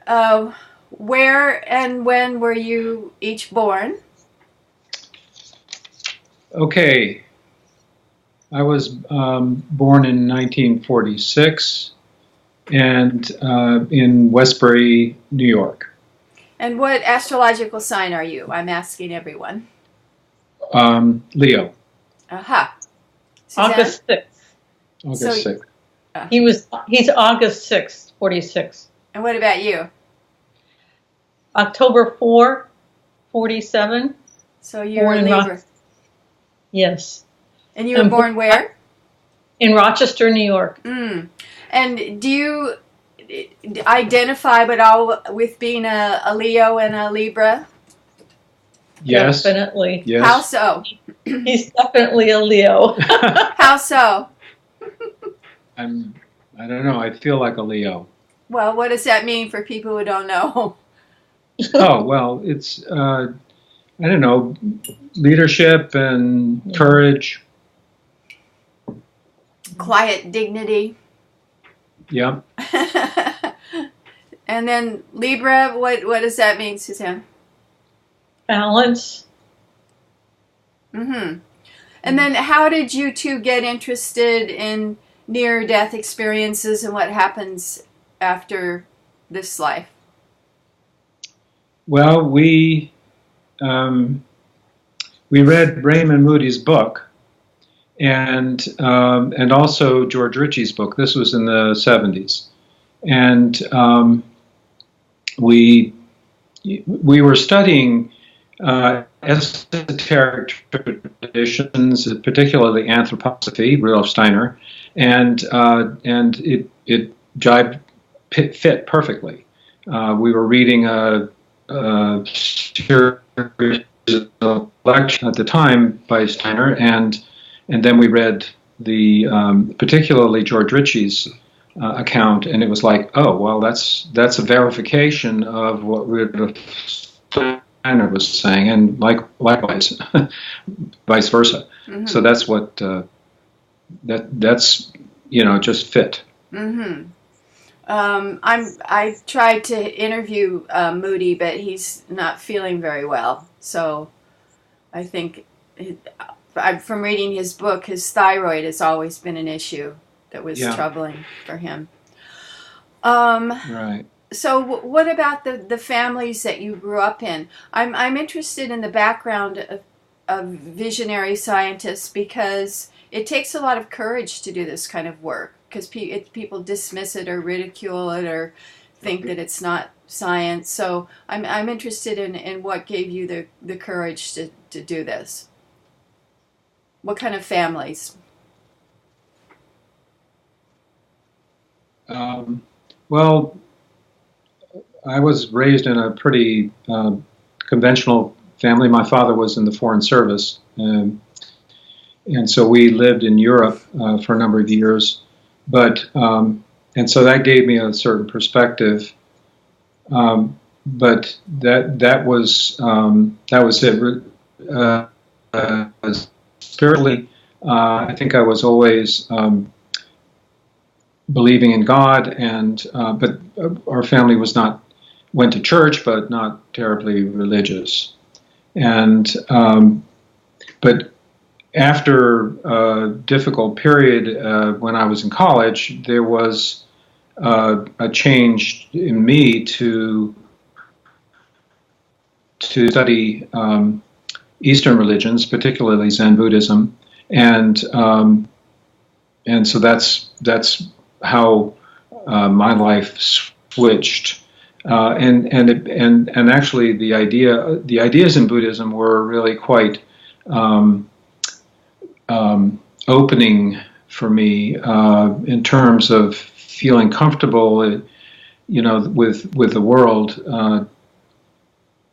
Uh, where and when were you each born? Okay, I was born in 1946 and in Westbury, New York. And what astrological sign are you? I'm asking everyone. Leo, Aha. Suzanne? August 6th. So, August 6th. uh, He's August 6th, 46. and what about you? October 47. So you're Born a in Libra. Yes. And you were born where? In Rochester, New York. Mm. And do you identify at all with being a Leo and a Libra? Yes. Definitely. Yes. How so? He's definitely a Leo. How so? I don't know. I feel like a Leo. Well, what does that mean for people who don't know? Oh, well, it's, I don't know, leadership and courage. Quiet dignity. Yep. And then Libra, what does that mean, Suzanne? Balance. Mm-hmm. And then how did you two get interested in near-death experiences and what happens after this life? Well, we read Raymond Moody's book and also George Ritchie's book. This was in the 70s. And we were studying esoteric traditions, particularly anthroposophy, Rudolf Steiner, and it jibed fit perfectly. We were reading a series of lectures at the time by Steiner, and then we read the particularly George Ritchie's account, and it was like, oh well, that's a verification of what Rudolf Steiner was saying, and likewise, vice versa. Mm-hmm. So that's what that's just fit. Mm-hmm. I tried to interview Moody, but he's not feeling very well. So I think from reading his book, his thyroid has always been an issue that was troubling for him. Right. So what about the families that you grew up in? I'm interested in the background of visionary scientists because it takes a lot of courage to do this kind of work, because people dismiss it or ridicule it or think that it's not science. So I'm interested in what gave you the courage to do this. What kind of families? Well, I was raised in a pretty conventional family. My father was in the Foreign Service, and so we lived in Europe for a number of years. But and so that gave me a certain perspective. But that was it. Spiritually, I think I was always believing in God, and but our family went to church, but not terribly religious. And but after a difficult period when I was in college, there was a change in me to study Eastern religions, particularly Zen Buddhism, and so that's how my life switched. And actually the ideas in Buddhism were really quite opening for me in terms of feeling comfortable, with the world.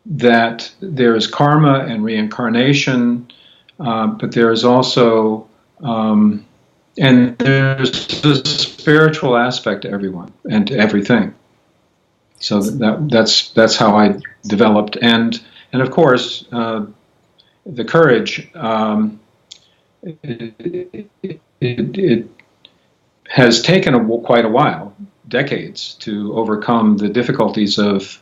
That there is karma and reincarnation, but there is also and there's a spiritual aspect to everyone and to everything. So that's how I developed, and of course the courage. It has taken quite a while, decades to overcome the difficulties of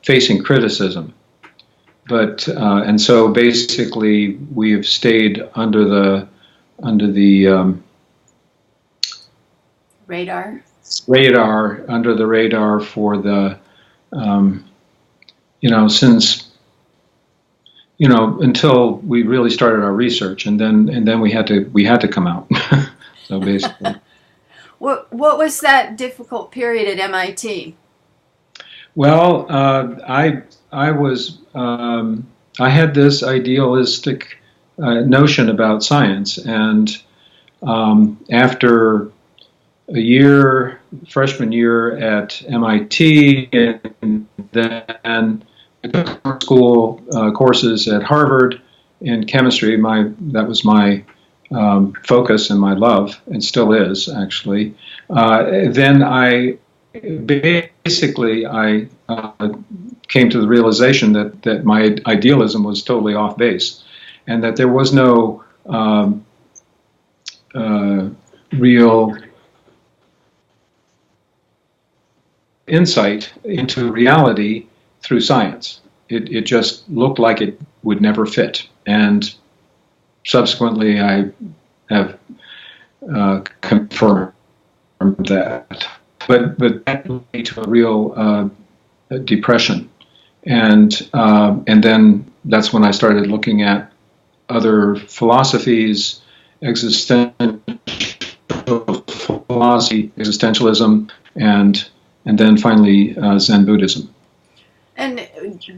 facing criticism. But and so basically, we have stayed under the radar under the radar for the since until we really started our research, and then we had to come out. So basically, what was that difficult period at MIT? Well, I was I had this idealistic notion about science, and after a freshman year at MIT, and then I took school courses at Harvard in chemistry. That was my focus and my love, and still is actually. Then I came to the realization that my idealism was totally off base, and that there was no real insight into reality through science. It just looked like it would never fit, and subsequently I have confirmed that. But that led me to a real depression, and then that's when I started looking at other philosophies, existential philosophy, existentialism, and then finally Zen Buddhism. And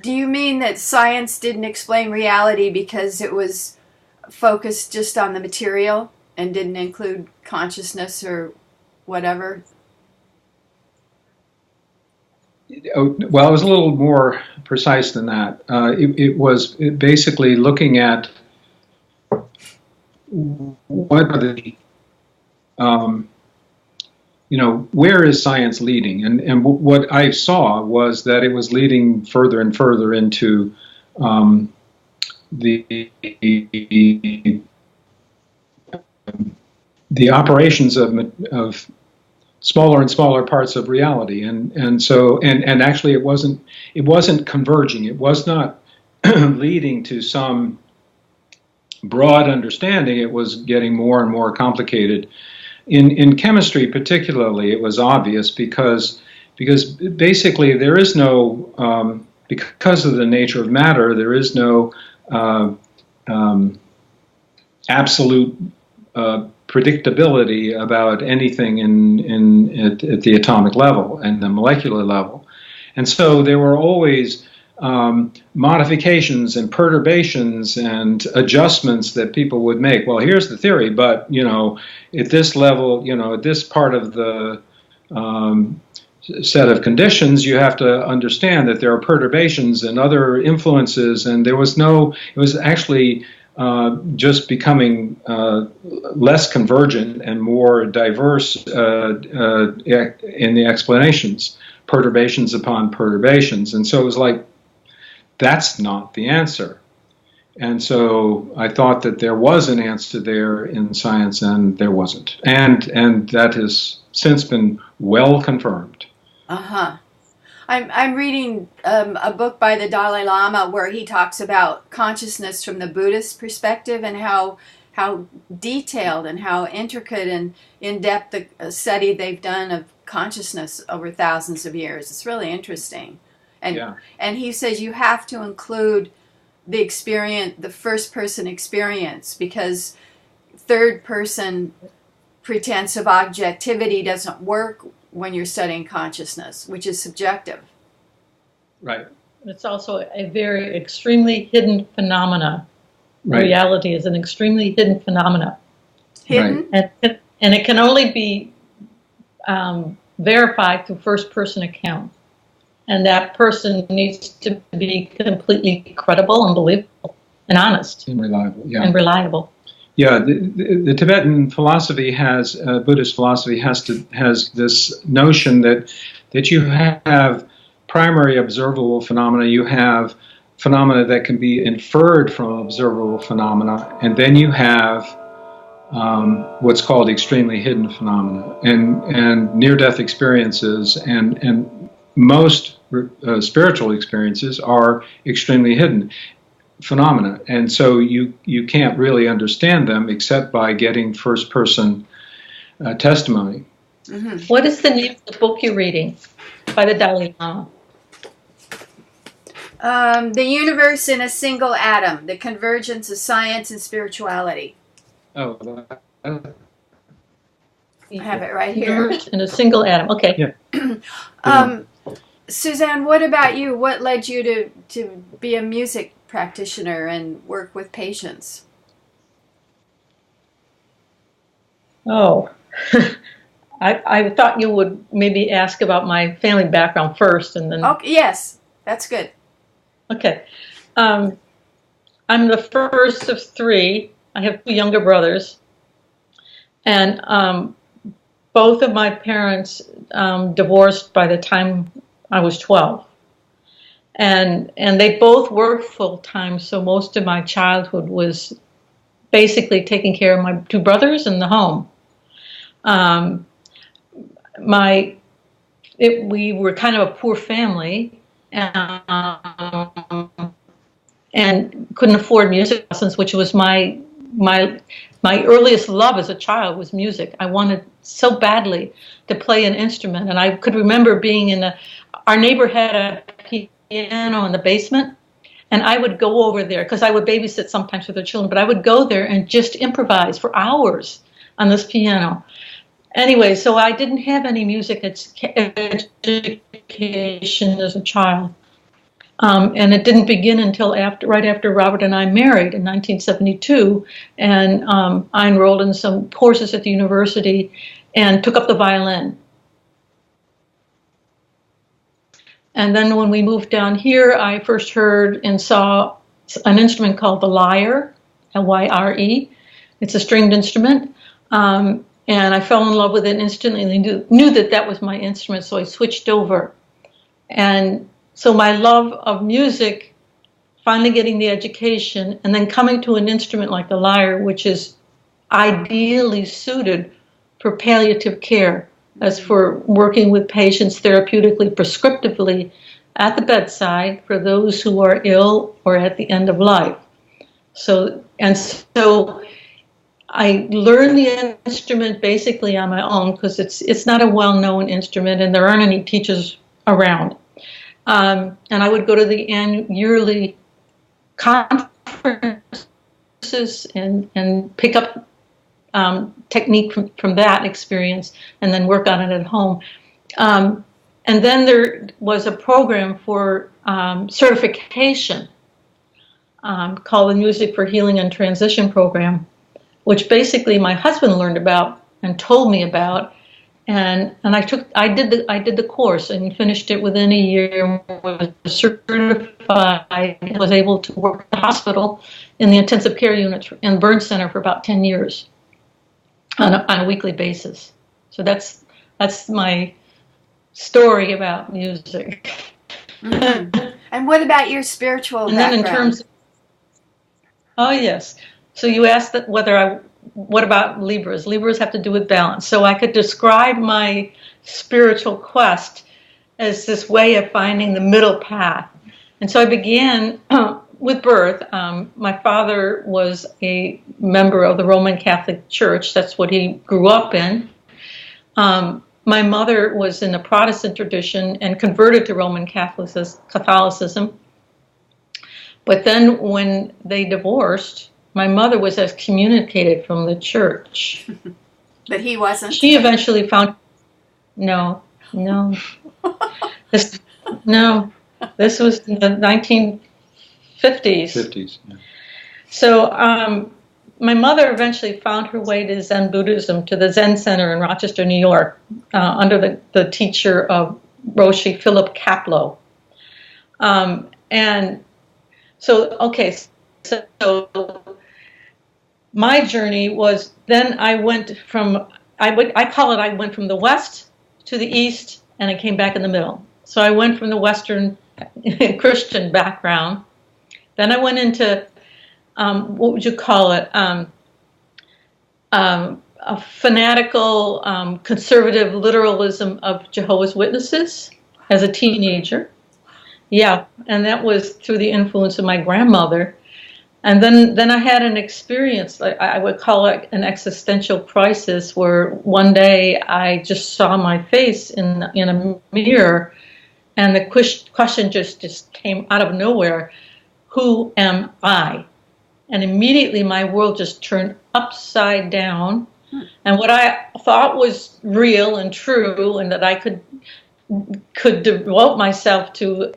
do you mean that science didn't explain reality because it was focused just on the material and didn't include consciousness or whatever? Well, it was a little more precise than that. It was basically looking at what are the, where is science leading? And what I saw was that it was leading further and further into the operations of smaller and smaller parts of reality, and so actually it wasn't converging. It was not leading to some broad understanding. It was getting more and more complicated. In chemistry, particularly, it was obvious because basically there is no because of the nature of matter, there is no absolute predictability about anything at the atomic level and the molecular level. And so there were always modifications and perturbations and adjustments that people would make. Well, here's the theory, but at this level, at this part of the set of conditions, you have to understand that there are perturbations and other influences, and it was actually just becoming less convergent and more diverse in the explanations, perturbations upon perturbations. And so it was like, that's not the answer. And so I thought that there was an answer there in science, and there wasn't. And that has since been well confirmed. Uh-huh. I'm reading a book by the Dalai Lama where he talks about consciousness from the Buddhist perspective, and how detailed and how intricate and in-depth the study they've done of consciousness over thousands of years. It's really interesting. And he says you have to include the experience, the first person experience, because third person pretense of objectivity doesn't work when you're studying consciousness, which is subjective. Right. It's also a very extremely hidden phenomena. Right. Reality is an extremely hidden phenomena. Hidden? Right. And it can only be verified through first-person account. And that person needs to be completely credible and believable and honest. And reliable, yeah. And reliable. Yeah, the Tibetan philosophy Buddhist philosophy has this notion that you have primary observable phenomena, you have phenomena that can be inferred from observable phenomena, and then you have what's called extremely hidden phenomena, and near-death experiences, and most spiritual experiences are extremely hidden phenomena, and so you can't really understand them except by getting first-person testimony. Mm-hmm. What is the name of the book you're reading by the Dalai Lama? The Universe in a Single Atom: The Convergence of Science and Spirituality. Oh, I have it right here. Universe in a Single Atom. Okay. Yeah. Suzanne, what about you? What led you to be a music practitioner and work with patients? Oh, I thought you would maybe ask about my family background first, and then. Okay, yes, that's good. Okay. I'm the first of three. I have two younger brothers, and both of my parents divorced by the time I was 12. And they both worked full time, so most of my childhood was basically taking care of my two brothers in the home. We were kind of a poor family, and couldn't afford music lessons, which was my earliest love as a child was music. I wanted so badly to play an instrument, and I could remember being our neighbor had a piano in the basement, and I would go over there because I would babysit sometimes for their children, but I would go there and just improvise for hours on this piano. Anyway, so I didn't have any music education as a child. And it didn't begin until right after Robert and I married in 1972, and I enrolled in some courses at the university and took up the violin. And then when we moved down here, I first heard and saw an instrument called the lyre, Lyre. It's a stringed instrument. And I fell in love with it instantly and knew that was my instrument, so I switched over. And so my love of music, finally getting the education, and then coming to an instrument like the lyre, which is ideally suited for palliative care, as for working with patients therapeutically, prescriptively at the bedside for those who are ill or at the end of life. So I learned the instrument basically on my own because it's not a well-known instrument and there aren't any teachers around. And I would go to the yearly conferences and pick up technique from that experience and then work on it at home. And then there was a program for certification called the Music for Healing and Transition Program, which basically my husband learned about and told me about. And I did the course and finished it within a year, was certified, and was able to work at the hospital in the intensive care unit and burn center for about 10 years on a weekly basis. So that's my story about music. Mm-hmm. And what about your spiritual background? Then in terms oh yes. So you asked that what about Libras? Libras have to do with balance. So I could describe my spiritual quest as this way of finding the middle path. And so I began with birth. My father was a member of the Roman Catholic Church. That's what he grew up in. My mother was in the Protestant tradition and converted to Roman Catholicism. But then when they divorced, my mother was excommunicated from the church. But he wasn't? She eventually found... No. This was in the 1950s. 50s, yeah. So my mother eventually found her way to Zen Buddhism, to the Zen Center in Rochester, New York, under the teacher of Roshi Philip Kapleau. And so, okay, so my journey was, then I went from, I call it, I went from the west to the east, and I came back in the middle. So I went from the Western Christian background. Then I went into, what would you call it, a fanatical, conservative literalism of Jehovah's Witnesses as a teenager. Yeah, and that was through the influence of my grandmother. And then I had an experience, I would call it an existential crisis, where one day I just saw my face in a mirror, and the question just came out of nowhere: who am I? And immediately my world just turned upside down. And what I thought was real and true, and that I could devote myself to,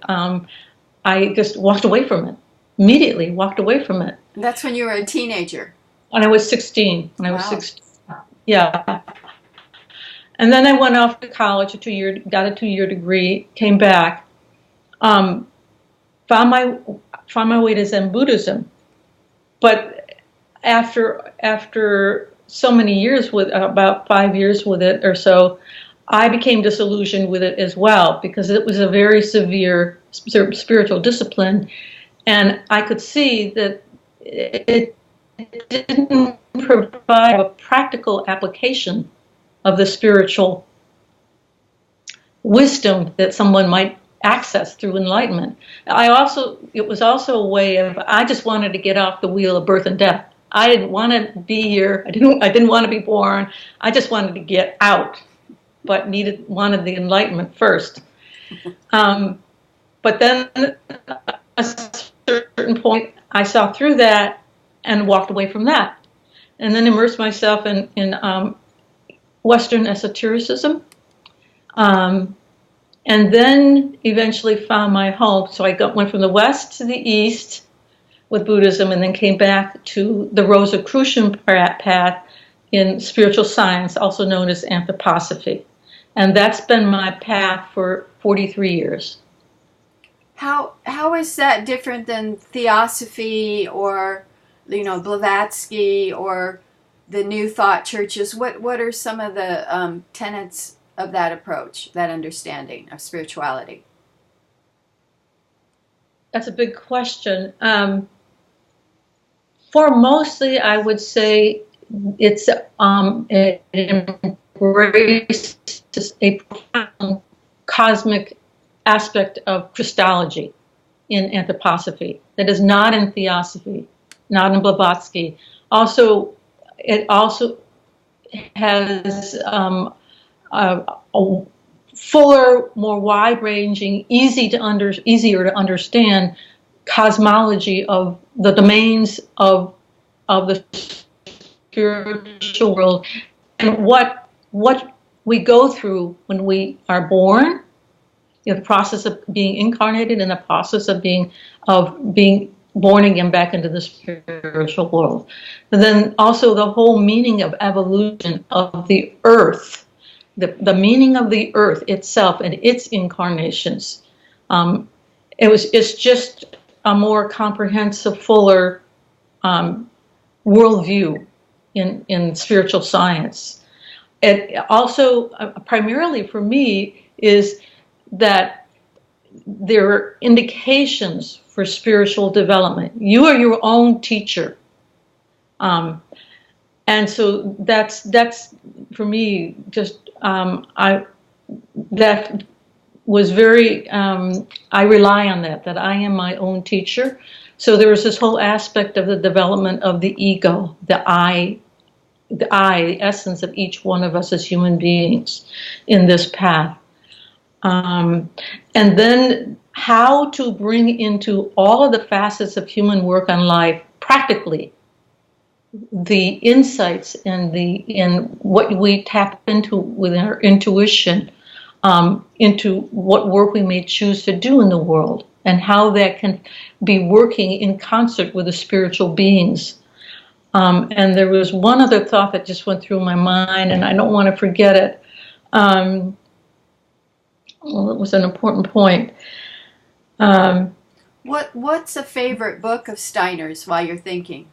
I just walked away from it. Immediately walked away from it. And that's when you were a teenager. When I was 16. When I was Wow. 16. Yeah. And then I went off to college, got a 2-year degree, came back, found my way to Zen Buddhism. But after so many years, with about 5 years with it or so, I became disillusioned with it as well, because it was a very severe spiritual discipline, and I could see that it didn't provide a practical application of the spiritual wisdom that someone might access through enlightenment. It was also a way of, I just wanted to get off the wheel of birth and death. I didn't want to be here. I didn't want to be born. I just wanted to get out, but wanted the enlightenment first. But then at a certain point, I saw through that and walked away from that, and then immersed myself in Western esotericism. And then eventually found my home. So I went from the West to the East with Buddhism, and then came back to the Rosicrucian path in spiritual science, also known as anthroposophy. And that's been my path for 43 years. How is that different than Theosophy or, Blavatsky or the New Thought churches? What are some of the tenets of that approach, that understanding of spirituality? That's a big question. For mostly, I would say it embraces a profound cosmic aspect of Christology in anthroposophy that is not in Theosophy, not in Blavatsky. It also has a fuller, more wide-ranging, easier to understand cosmology of the domains of the spiritual world, and what we go through when we are born, the process of being incarnated, and the process of being born again back into the spiritual world. But then also the whole meaning of evolution of the earth, the meaning of the earth itself and its incarnations. It's just a more comprehensive, fuller worldview in spiritual science. It also, primarily for me, is that there are indications for spiritual development. You are your own teacher. And so that's for me, just that was very, I rely on that I am my own teacher. So there was this whole aspect of the development of the ego, the essence of each one of us as human beings in this path. And then how to bring into all of the facets of human work on life, practically, the insights and in what we tap into with our intuition, into what work we may choose to do in the world, and how that can be working in concert with the spiritual beings. And there was one other thought that just went through my mind, and I don't want to forget it. It was an important point. What's a favorite book of Steiner's while you're thinking?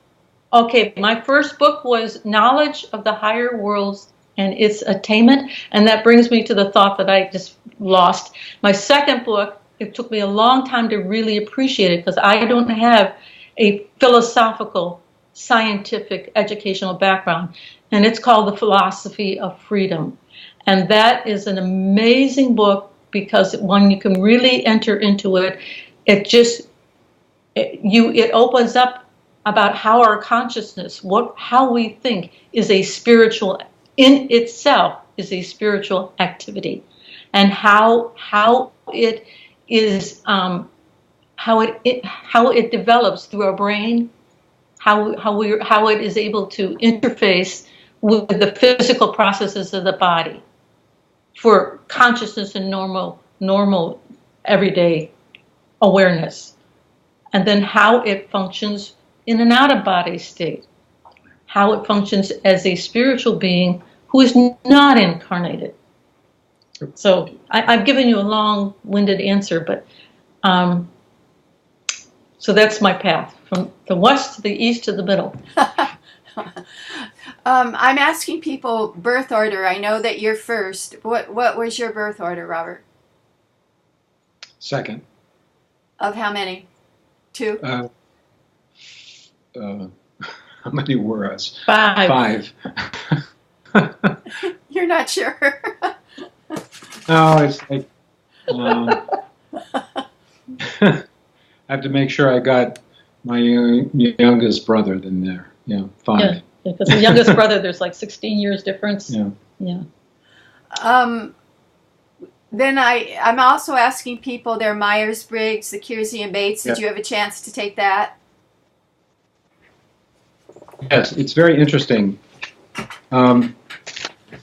Okay, my first book was Knowledge of the Higher Worlds and Its Attainment, and that brings me to the thought that I just lost. My second book, it took me a long time to really appreciate it, because I don't have a philosophical, scientific, educational background. and it's called The Philosophy of Freedom. And that is an amazing book because when you can really enter into it, it opens up about how our consciousness, how we think is a spiritual, in itself is a spiritual activity, and how it is how it develops through our brain, how it is able to interface with the physical processes of the body for consciousness and normal everyday awareness, and then how it functions in an out-of-body state, how it functions as a spiritual being who is not incarnated. So I've given you a long-winded answer, but so that's my path from the west to the east to the middle. I'm asking people birth order. I know that you're first. What was your birth order, Robert? Second. Of how many? 2? How many were us? 5. 5. You're not sure. No, it's like I have to make sure I got my youngest brother in there. Yeah, 5. Yeah, because the youngest brother, there's like 16 years difference. Yeah. Then I'm also asking people their Myers-Briggs, the Kiersey and Bates. Did you have a chance to take that? Yes, it's very interesting. I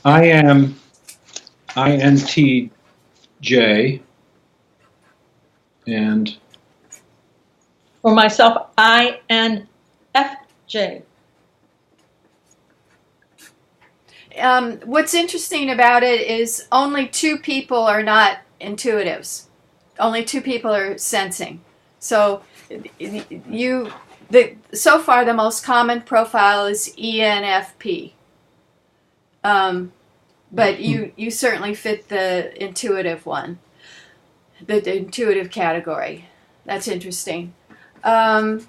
am INTJ, and For myself, INFJ. What's interesting about it is only 2 people are not intuitives. Only 2 people are sensing. So so far the most common profile is ENFP. But you certainly fit the intuitive one, the intuitive category. That's interesting. Robert,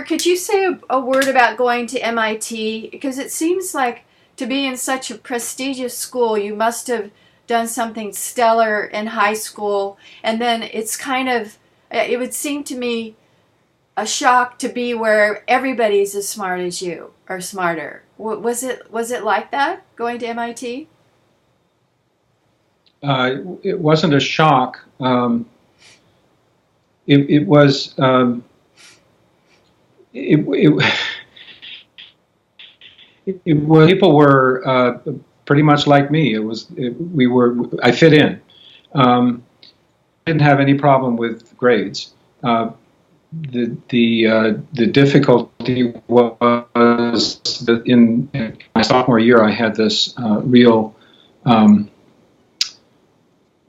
could you say a word about going to MIT? Because it seems like to be in such a prestigious school, you must have done something stellar in high school, and then it's kind of, it would seem to me a shock to be where everybody's as smart as you, or smarter. Was it like that, going to MIT? it wasn't a shock. It was. People were pretty much like me. I fit in. I didn't have any problem with grades. The difficulty was that in my sophomore year I had this real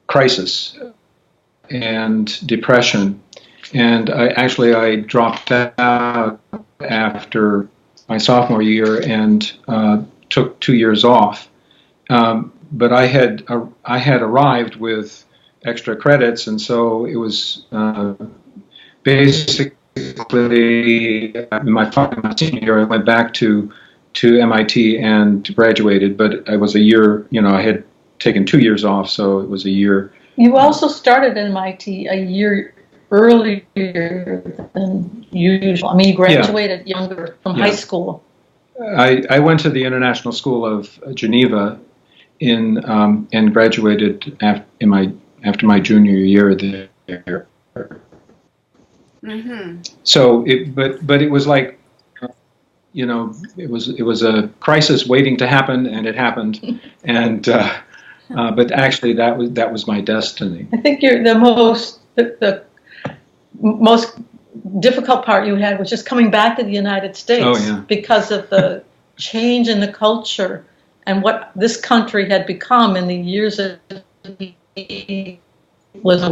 crisis and depression, and I dropped out after my sophomore year and took 2 years off. But I had arrived with extra credits, and so it was basically in my senior year I went back to MIT and graduated. But I was a year, I had taken 2 years off, so it was a year. You also started at MIT a year earlier than usual. I mean, you graduated younger from high school. I went to the International School of Geneva and graduated after my junior year there. Mm-hmm. So, but it was like, it was a crisis waiting to happen, and it happened, and but actually that was my destiny. I think the most difficult part you had was just coming back to the United States because of the change in the culture and what this country had become in the years that was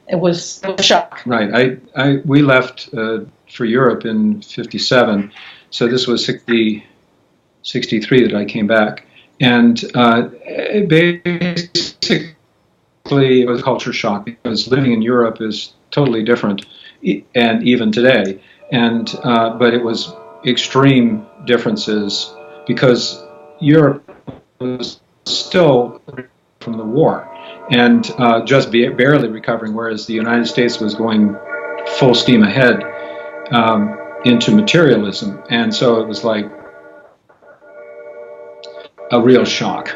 it was a shock. Right. We left for Europe in '57, so this was 63 that I came back, and basically it was a culture shock because living in Europe is totally different, and even today, and but it was extreme differences because Europe was still from the war and just barely recovering, whereas the United States was going full steam ahead into materialism. And so it was like a real shock.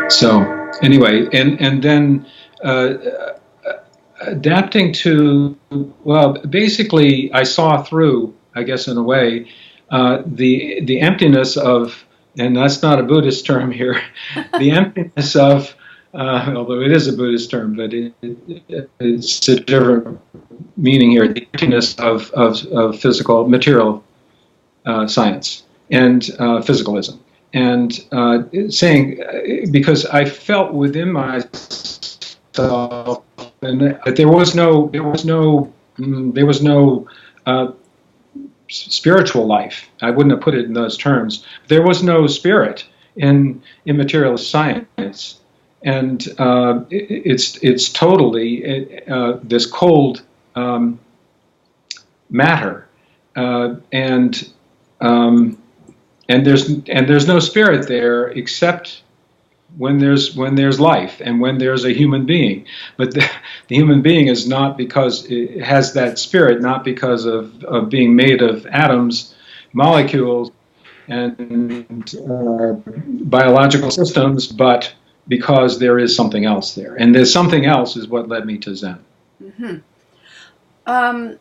So anyway, and then adapting to, well, basically I saw through, I guess in a way, the emptiness of, and that's not a Buddhist term here, the emptiness of, although it is a Buddhist term, but it's a different meaning here, the emptiness of physical, material science and physicalism. And saying, because I felt within myself that there was no spiritual life. I wouldn't have put it in those terms. There was no spirit in materialist science, and it's totally this cold matter, and there's no spirit there except when there's life and when there's a human being. But the human being is not because it has that spirit, not because of being made of atoms, molecules, and biological systems, but because there is something else there. And there's something else is what led me to Zen. Mm-hmm.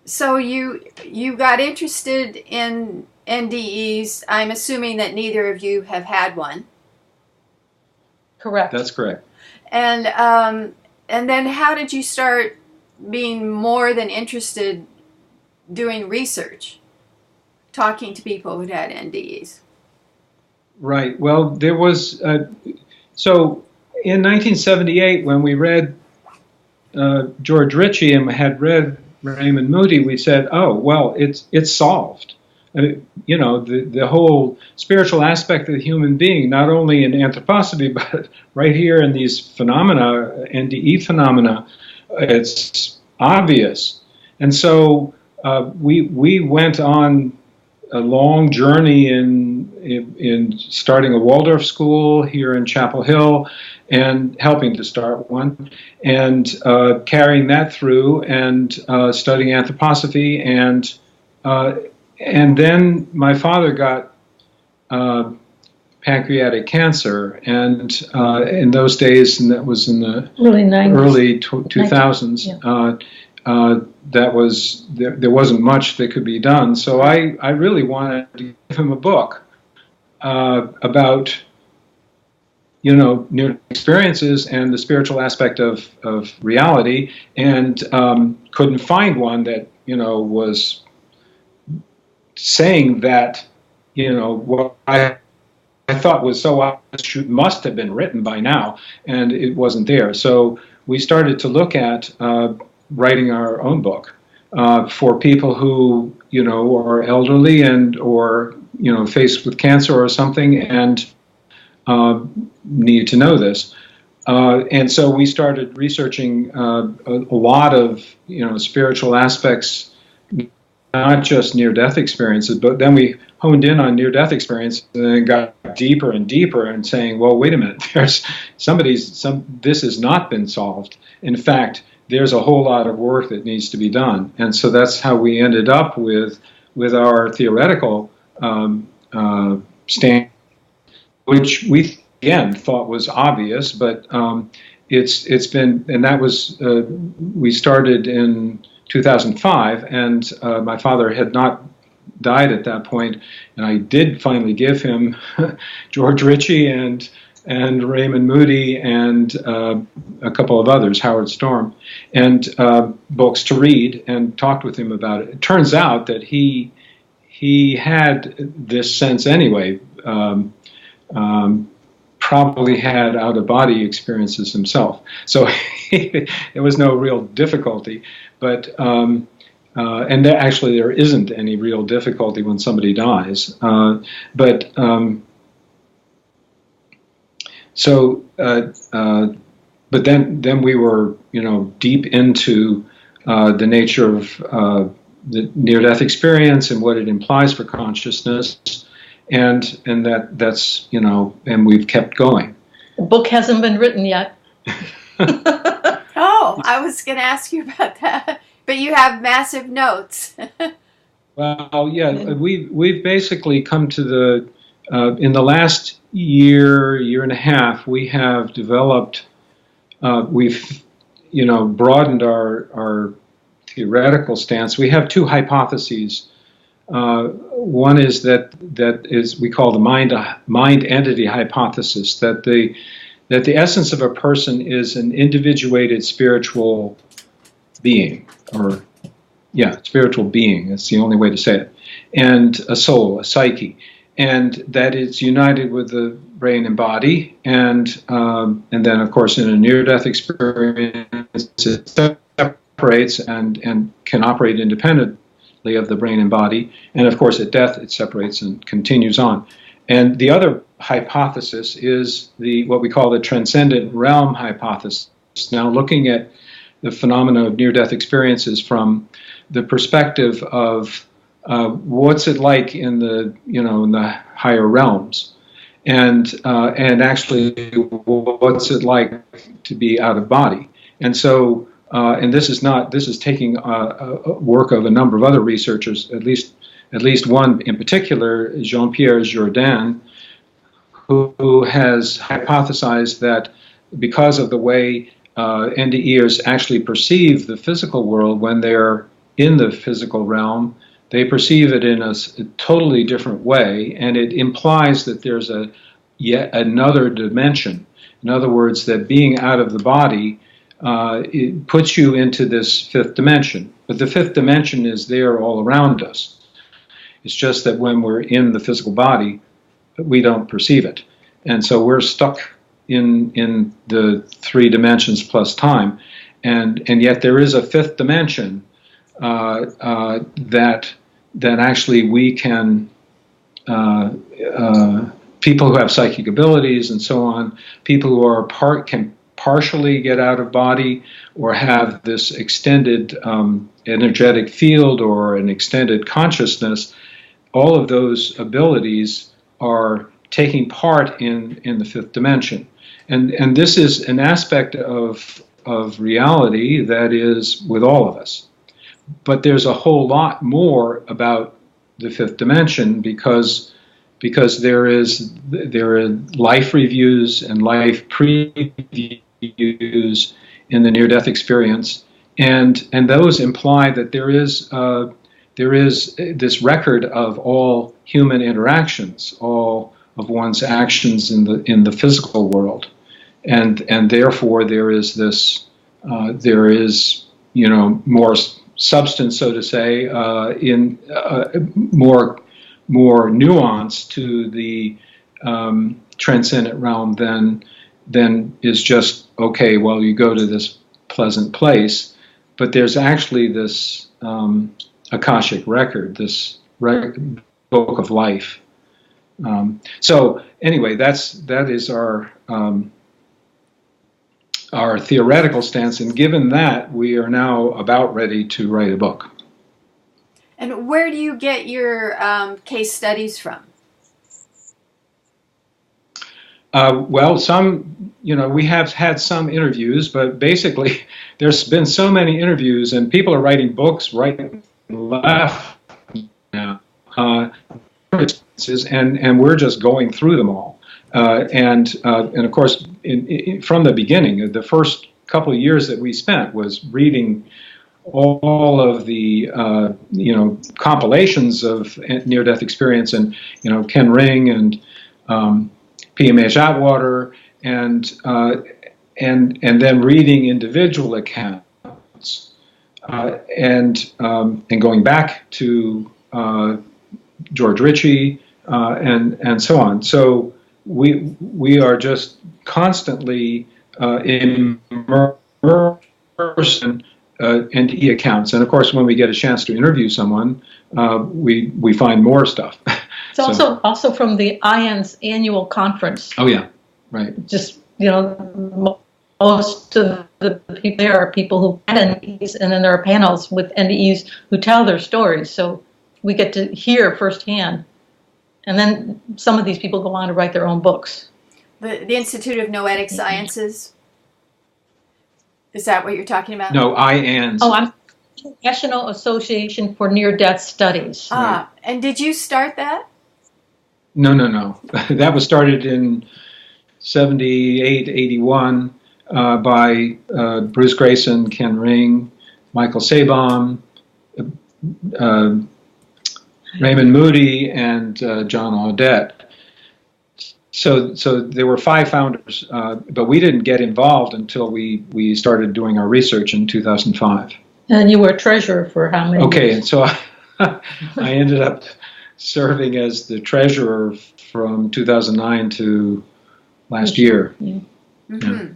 So you got interested in NDEs. I'm assuming that neither of you have had one. Correct. That's correct. And then how did you start being more than interested doing research, talking to people who had NDEs? Right. Well, there was, so in 1978 when we read George Ritchie and had read Raymond Moody, we said, oh, well, it's solved. You know, the whole spiritual aspect of the human being, not only in anthroposophy, but right here in these phenomena, NDE phenomena, it's obvious. And so we went on a long journey in starting a Waldorf school here in Chapel Hill and helping to start one, and carrying that through and studying anthroposophy, and then my father got pancreatic cancer, and in those days, and that was in the early 2000s, there wasn't much that could be done. So I really wanted to give him a book about, you know, near experiences and the spiritual aspect of reality, and couldn't find one that, you know, was saying that, you know, what I thought was so obvious must have been written by now, and it wasn't there. So we started to look at writing our own book for people who, you know, are elderly and or, you know, faced with cancer or something and need to know this. And so we started researching a lot of, you know, spiritual aspects, not just near-death experiences, but then we honed in on near-death experience and then got deeper and deeper and saying, well, wait a minute, this has not been solved. In fact, there's a whole lot of work that needs to be done. And so that's how we ended up with our theoretical stand, which we, again, thought was obvious, but it's been, and that was, we started in 2005, and my father had not died at that point, and I did finally give him George Ritchie and Raymond Moody and a couple of others, Howard Storm, and books to read, and talked with him about it. It turns out that he had this sense anyway, probably had out-of-body experiences himself, so there was no real difficulty. But and actually there isn't any real difficulty when somebody dies. But then we were, you know, deep into the nature of the near-death experience and what it implies for consciousness, and that's and we've kept going. The book hasn't been written yet. Oh, I was going to ask you about that, but you have massive notes. Well, yeah, we've basically come to the in the last year and a half, we have developed, we've broadened our theoretical stance. We have two hypotheses. One is that is we call the mind entity hypothesis, that the essence of a person is an individuated spiritual being, spiritual being. That's the only way to say it, and a soul, a psyche, and that it's united with the brain and body, and then of course in a near-death experience it separates and can operate independently of the brain and body, and of course at death it separates and continues on. And the other hypothesis is what we call the transcendent realm hypothesis. Now, looking at the phenomena of near-death experiences from the perspective of what's it like in the higher realms, and actually what's it like to be out of body. And so, and this is taking work of a number of other researchers, at least one in particular, Jean-Pierre Jourdain, who has hypothesized that because of the way NDEers actually perceive the physical world when they're in the physical realm, they perceive it in a totally different way, and it implies that there's yet another dimension. In other words, that being out of the body it puts you into this fifth dimension. But the fifth dimension is there all around us. It's just that when we're in the physical body, we don't perceive it. And so we're stuck in the three dimensions plus time. And yet there is a fifth dimension that actually we can, people who have psychic abilities and so on, people who are can partially get out of body or have this extended energetic field or an extended consciousness, all of those abilities are taking part in the fifth dimension. And this is an aspect of reality that is with all of us. But there's a whole lot more about the fifth dimension because there are life reviews and life previews in the near-death experience, and those imply that there is this record of all human interactions, all of one's actions in the physical world, and therefore there is this more substance, so to say, in more nuance to the transcendent realm than is just, okay, well, you go to this pleasant place, but there's actually this Akashic record, this book of life. So anyway, that is our theoretical stance, and given that, we are now about ready to write a book. And where do you get your case studies from? Well, we have had some interviews, but basically there's been so many interviews and people are writing books right and left now, and we're just going through them all. And of course, from the beginning, the first couple of years that we spent was reading all of the compilations of near-death experience, and Ken Ring and PMH Atwater, and then reading individual accounts, and going back to George Ritchie and so on. So we are just constantly immersed in NDE accounts, and of course, when we get a chance to interview someone, we find more stuff. It's also from the IANS annual conference. Oh yeah, right. Just most of the people there are people who had NDEs, and then there are panels with NDEs who tell their stories. So we get to hear firsthand. And then some of these people go on to write their own books. The Institute of Noetic Sciences. Is that what you're talking about? No, IANS. Oh, I'm National Association for Near-Death Studies. Ah, and did you start that? No. That was started in 78, 81 by Bruce Grayson, Ken Ring, Michael Sabom, Raymond Moody, and John Audette. So there were 5 founders, but we didn't get involved until we started doing our research in 2005. And you were treasurer for how many Okay, years? and so I ended up serving as the treasurer from 2009 to last year. Yeah. Mm-hmm.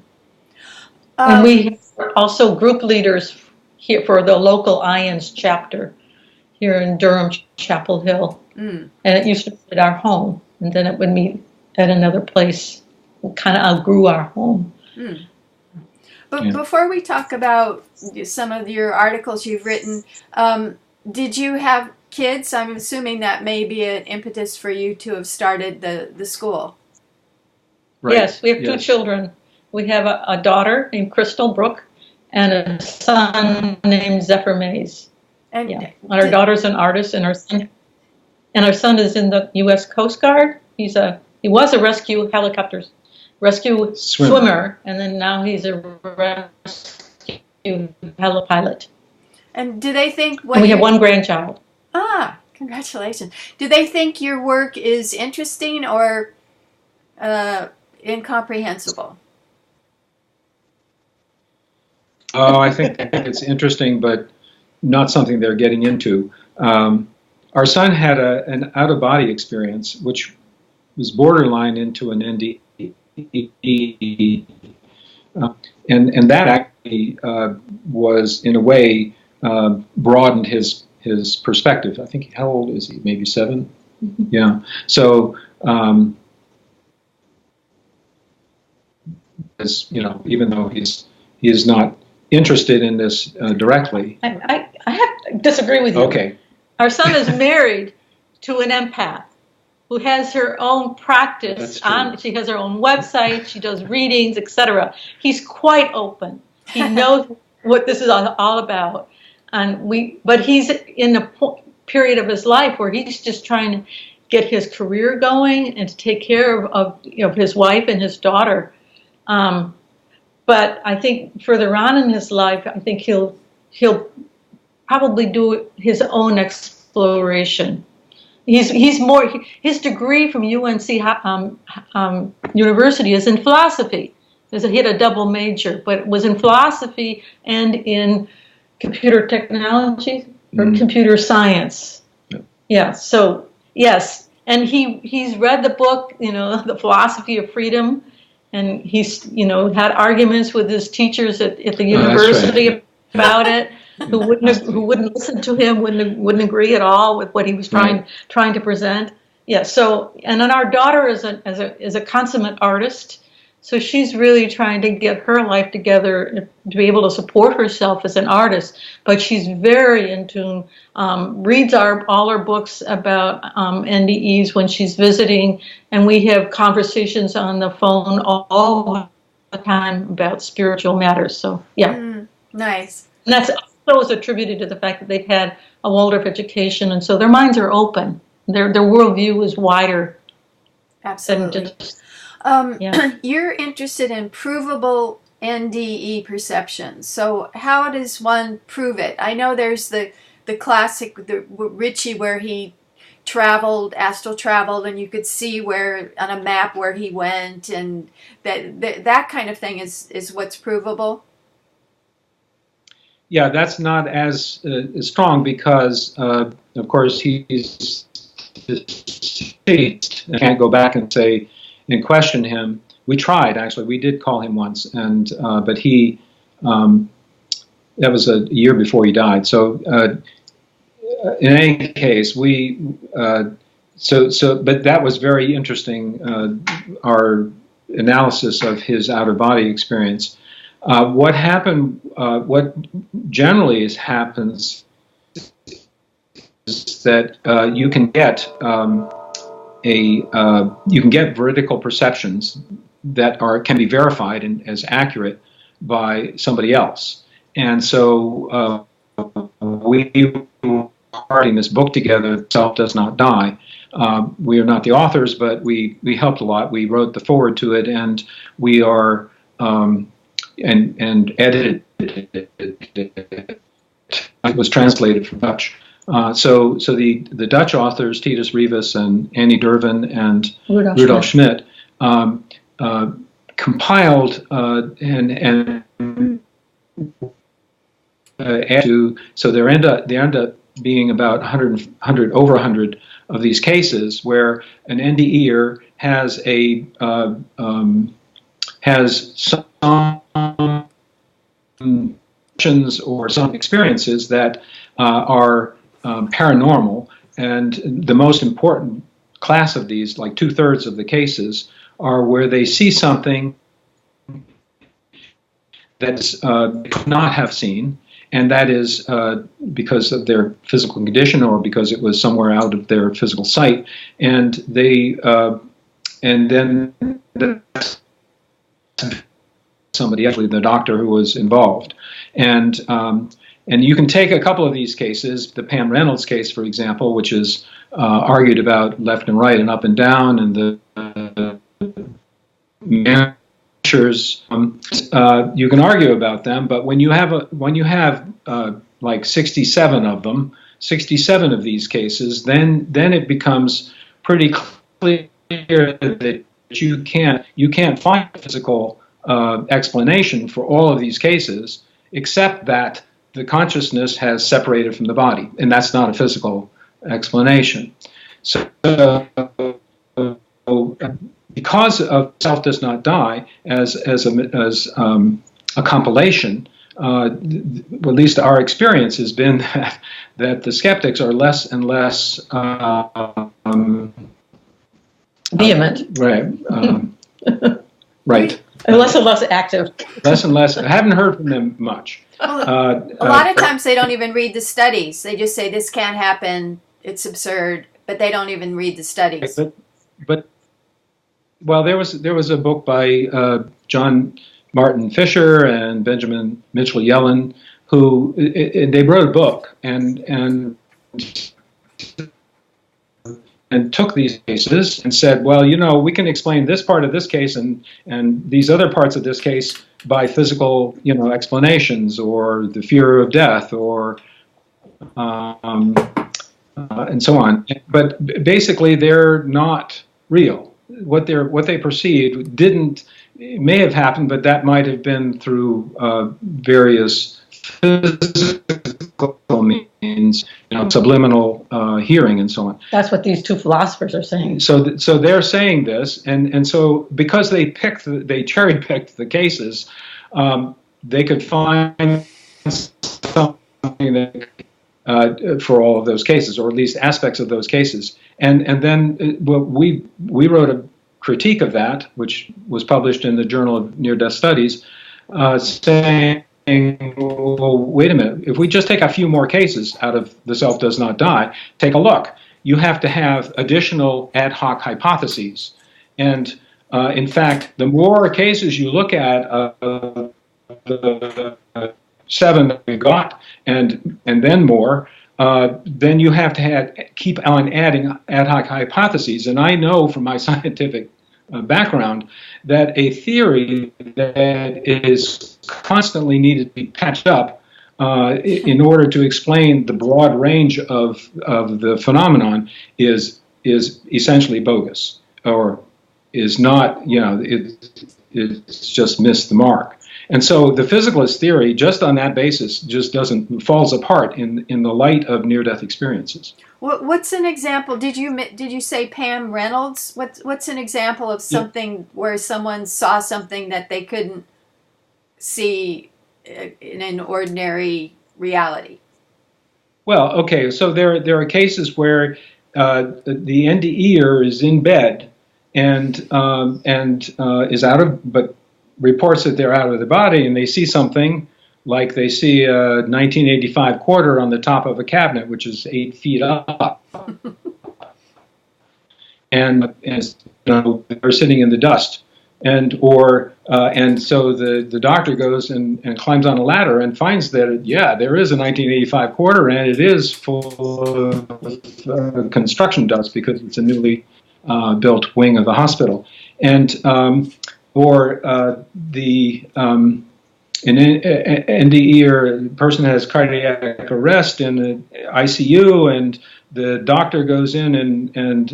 And we are also group leaders here for the local IANS chapter here in Durham, Chapel Hill. And it used to be at our home, and then it would meet at another place. We kind of outgrew our home. But before we talk about some of your articles you've written, did you have kids? I'm assuming that may be an impetus for you to have started the school. Right. Yes, we have 2 children. We have a daughter named Crystal Brooke and a son named Zephyr Mays. And our daughter's an artist, and our son is in the U.S. Coast Guard. He was a rescue swimmer, and then now he's a rescue helipilot. And do they think we have 1 grandchild? Ah, congratulations! Do they think your work is interesting or incomprehensible? Oh, I think it's interesting, but not something they're getting into. Our son had an out-of-body experience, which was borderline into an NDE, and that actually was, in a way, broadened his perspective. I think, how old is he? Maybe 7? Mm-hmm. Yeah. So, even though he is not interested in this directly. I have to disagree with you. Okay. Our son is married to an empath who has her own practice. She has her own website. She does readings, etc. He's quite open. He knows what this is all about. But he's in a period of his life where he's just trying to get his career going and to take care of his wife and his daughter. But I think further on in his life, I think he'll probably do his own exploration. He's more, his degree from UNC University is in philosophy. He had a double major, but it was in philosophy and in computer technology or computer science. Yeah. So yes, and he's read the book, The Philosophy of Freedom. And he's, had arguments with his teachers at the university about it, who wouldn't listen to him, wouldn't agree at all with what he was trying to present. Yeah. So, and then our daughter is a consummate artist, so she's really trying to get her life together to be able to support herself as an artist. But she's very in tune. Reads all our books about NDEs when she's visiting, and we have conversations on the phone all the time about spiritual matters. So yeah, nice. And that's also attributed to the fact that they've had a Waldorf education, and so their minds are open. Their worldview is wider. Absolutely. You're interested in provable NDE perceptions. So how does one prove it? I know there's the classic, the Ritchie, where he astral traveled, and you could see where on a map where he went, and that kind of thing is what's provable. Yeah, that's not as strong because, of course, he's deceased. I can't go back and say and question him. We tried, actually. We did call him once, and but he that was a year before he died. So in any case, but that was very interesting. Our analysis of his out-of-body experience. What generally happens is that you can get veridical perceptions that can be verified as accurate by somebody else. And so we were writing this book together, Self Does Not Die. We are not the authors, but we helped a lot. We wrote the foreword to it, and we are and edited it. It was translated from Dutch. So the Dutch authors, Titus Rivas and Annie Dervin and Rudolf Schmidt, compiled and added to, so there end up being about 100 over 100 of these cases where an NDEer has some or some experiences that are paranormal, and the most important class of these, like 2/3 of the cases, are where they see something that they could not have seen, and that is because of their physical condition or because it was somewhere out of their physical sight, and then somebody, actually the doctor who was involved, and you can take a couple of these cases, the Pam Reynolds case, for example, which is argued about left and right and up and down, and the measures. You can argue about them, but when you have like 67 of them, 67 of these cases, then it becomes pretty clear that you can't find a physical explanation for all of these cases, except that the consciousness has separated from the body, and that's not a physical explanation. So because of Self Does Not Die as a compilation, at least our experience has been that the skeptics are less and less vehement. Right. And less and less active. Less and less. I haven't heard from them much. Well, a lot of times they don't even read the studies. They just say this can't happen, it's absurd, but they don't even read the studies. But well, there was a book by John Martin Fisher and Benjamin Mitchell Yellen, who they wrote a book and took these cases and said, well, we can explain this part of this case and these other parts of this case by physical, explanations, or the fear of death, or and so on. But basically, they're not real. What they perceived may have happened, but that might have been through various physical means, subliminal hearing and so on. That's what these two philosophers are saying. So they're saying this, and so because they cherry picked the cases, they could find something that for all of those cases, or at least aspects of those cases, and then we wrote a critique of that, which was published in the Journal of Near-Death Studies, saying, well, wait a minute, if we just take a few more cases out of The Self Does Not Die, take a look. You have to have additional ad hoc hypotheses. And in fact, the more cases you look at, the 7 that we got, and then more, then you have to keep on adding ad hoc hypotheses. And I know from my scientific background that a theory that is constantly needed to be patched up in order to explain the broad range of the phenomenon is essentially bogus, or is not, it's just missed the mark. And so the physicalist theory, just on that basis, just falls apart in the light of near-death experiences. What's an example? Did you say Pam Reynolds? What's an example of something where someone saw something that they couldn't see in an ordinary reality? Well, okay, so there are cases where the NDEer is in bed and is out of, but reports that they're out of the body and they see something, like they see a 1985 quarter on the top of a cabinet, which is 8 feet up. And they're sitting in the dust. And so the doctor goes and climbs on a ladder and finds that, there is a 1985 quarter, and it is full of construction dust because it's a newly built wing of the hospital. And an NDE or a person has cardiac arrest in the ICU, and the doctor goes in and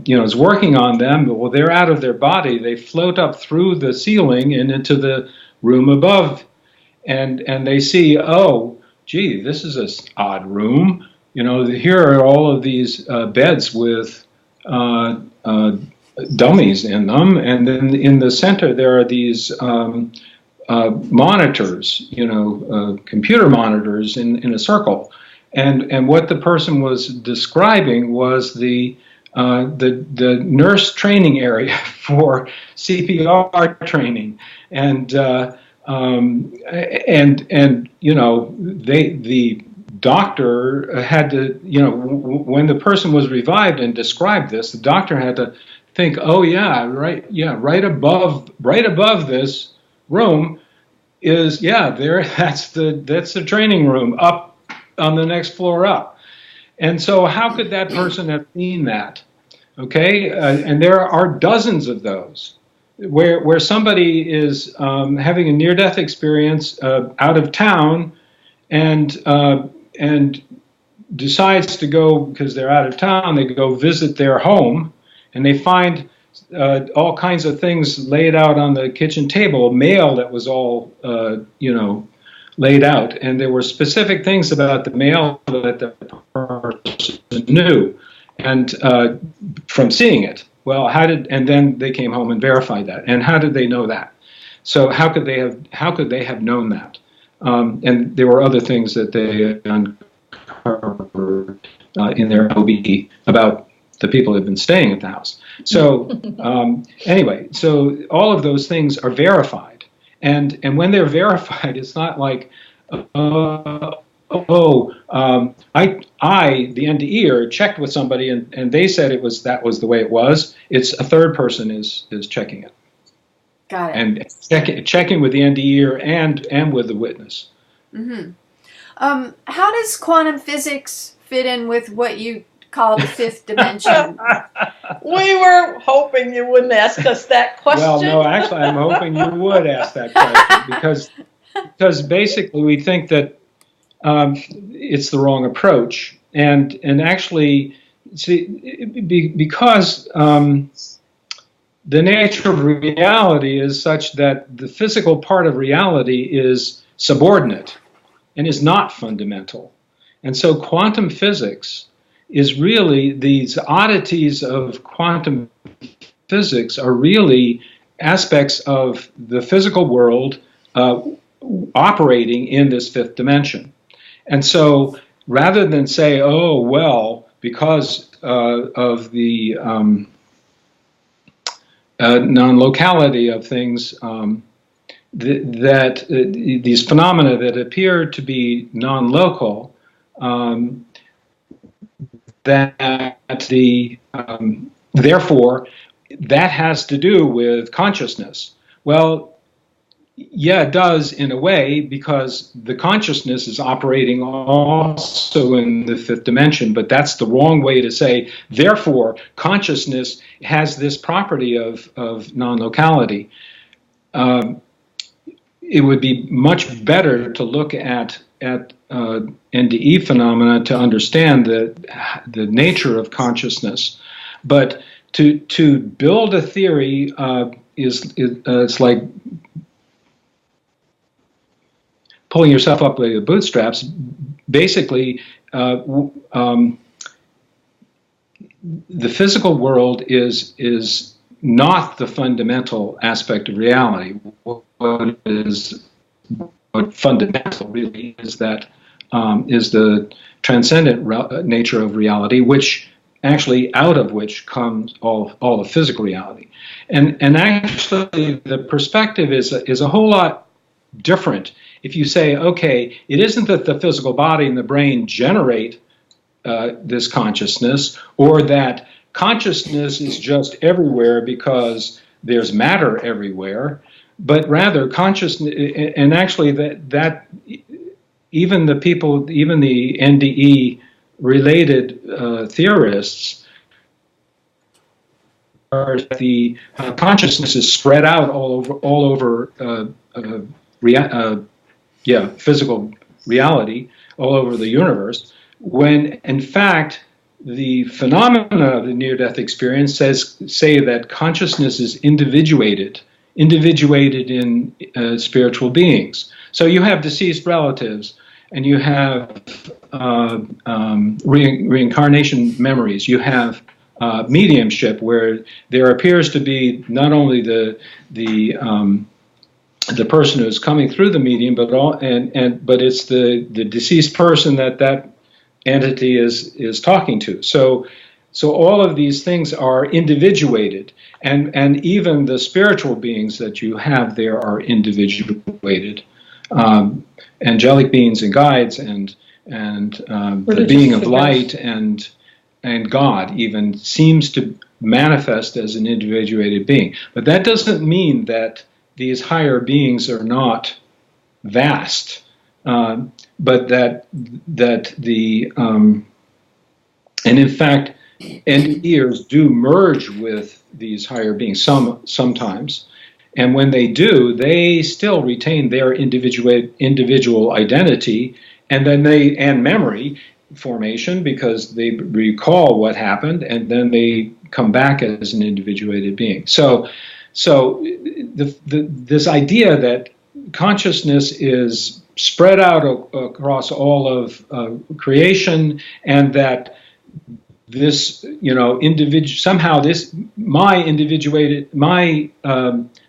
is working on them. Well, they're out of their body. They float up through the ceiling and into the room above, and they see, oh, gee, this is an odd room. Here are all of these beds with dummies in them, and then in the center there are these monitors, computer monitors in a circle. And what the person was describing was the nurse training area for CPR training, and the doctor had to, when the person was revived and described this, the doctor had to think, right above this room is that's the training room up on the next floor up. And so how could that person have seen that? Okay, and there are dozens of those where somebody is having a near-death experience out of town and decides to go, because they're out of town, they go visit their home, and they find all kinds of things laid out on the kitchen table, mail that was all, laid out. And there were specific things about the mail that the person knew, and from seeing it. Well, and then they came home and verified that. And how did they know that? So how could they have known that? And there were other things that they uncovered in their OBE about the people who have been staying at the house. So anyway, so all of those things are verified. And when they're verified, it's not like, I, the NDEer, checked with somebody and they said that was the way it was. It's a third person is checking it. Got it. And checking with the NDEer and with the witness. Mm-hmm. How does quantum physics fit in with what you call the fifth dimension? We were hoping you wouldn't ask us that question. Well, no, actually, I'm hoping you would ask that question because basically we think that it's the wrong approach, and actually, because the nature of reality is such that the physical part of reality is subordinate and is not fundamental, and so quantum physics is really, these oddities of quantum physics are really aspects of the physical world operating in this fifth dimension. And so rather than say, oh, well, because of the non-locality of things, that these phenomena that appear to be non-local, therefore, that has to do with consciousness. Well, yeah, it does in a way, because the consciousness is operating also in the fifth dimension, but that's the wrong way to say, therefore, consciousness has this property of non-locality. It would be much better to look at NDE phenomena to understand the nature of consciousness. But to build a theory it's like pulling yourself up by the bootstraps. Basically, the physical world is not the fundamental aspect of reality. What fundamental really is that is the transcendent nature of reality, which actually out of which comes all the physical reality. And actually the perspective is a whole lot different if you say, okay, it isn't that the physical body and the brain generate this consciousness, or that consciousness is just everywhere because there's matter everywhere, but rather consciousness, and actually that even the people, even the NDE related theorists, are the consciousness is spread out all over physical reality, all over the universe, when in fact the phenomena of the near-death experience say that consciousness is individuated in spiritual beings. So you have deceased relatives, and you have reincarnation memories. You have mediumship, where there appears to be not only the person who's coming through the medium, but it's the deceased person that entity is talking to. So all of these things are individuated, and even the spiritual beings that you have there are individuated. Angelic beings and guides, and the being of light, and God even seems to manifest as an individuated being. But that doesn't mean that these higher beings are not vast, but that the and in fact, NDErs do merge with these higher beings sometimes, and when they do, they still retain their individual identity, and then and memory formation, because they recall what happened, and then they come back as an individuated being. So this idea that consciousness is spread out across all of creation, and that this, somehow my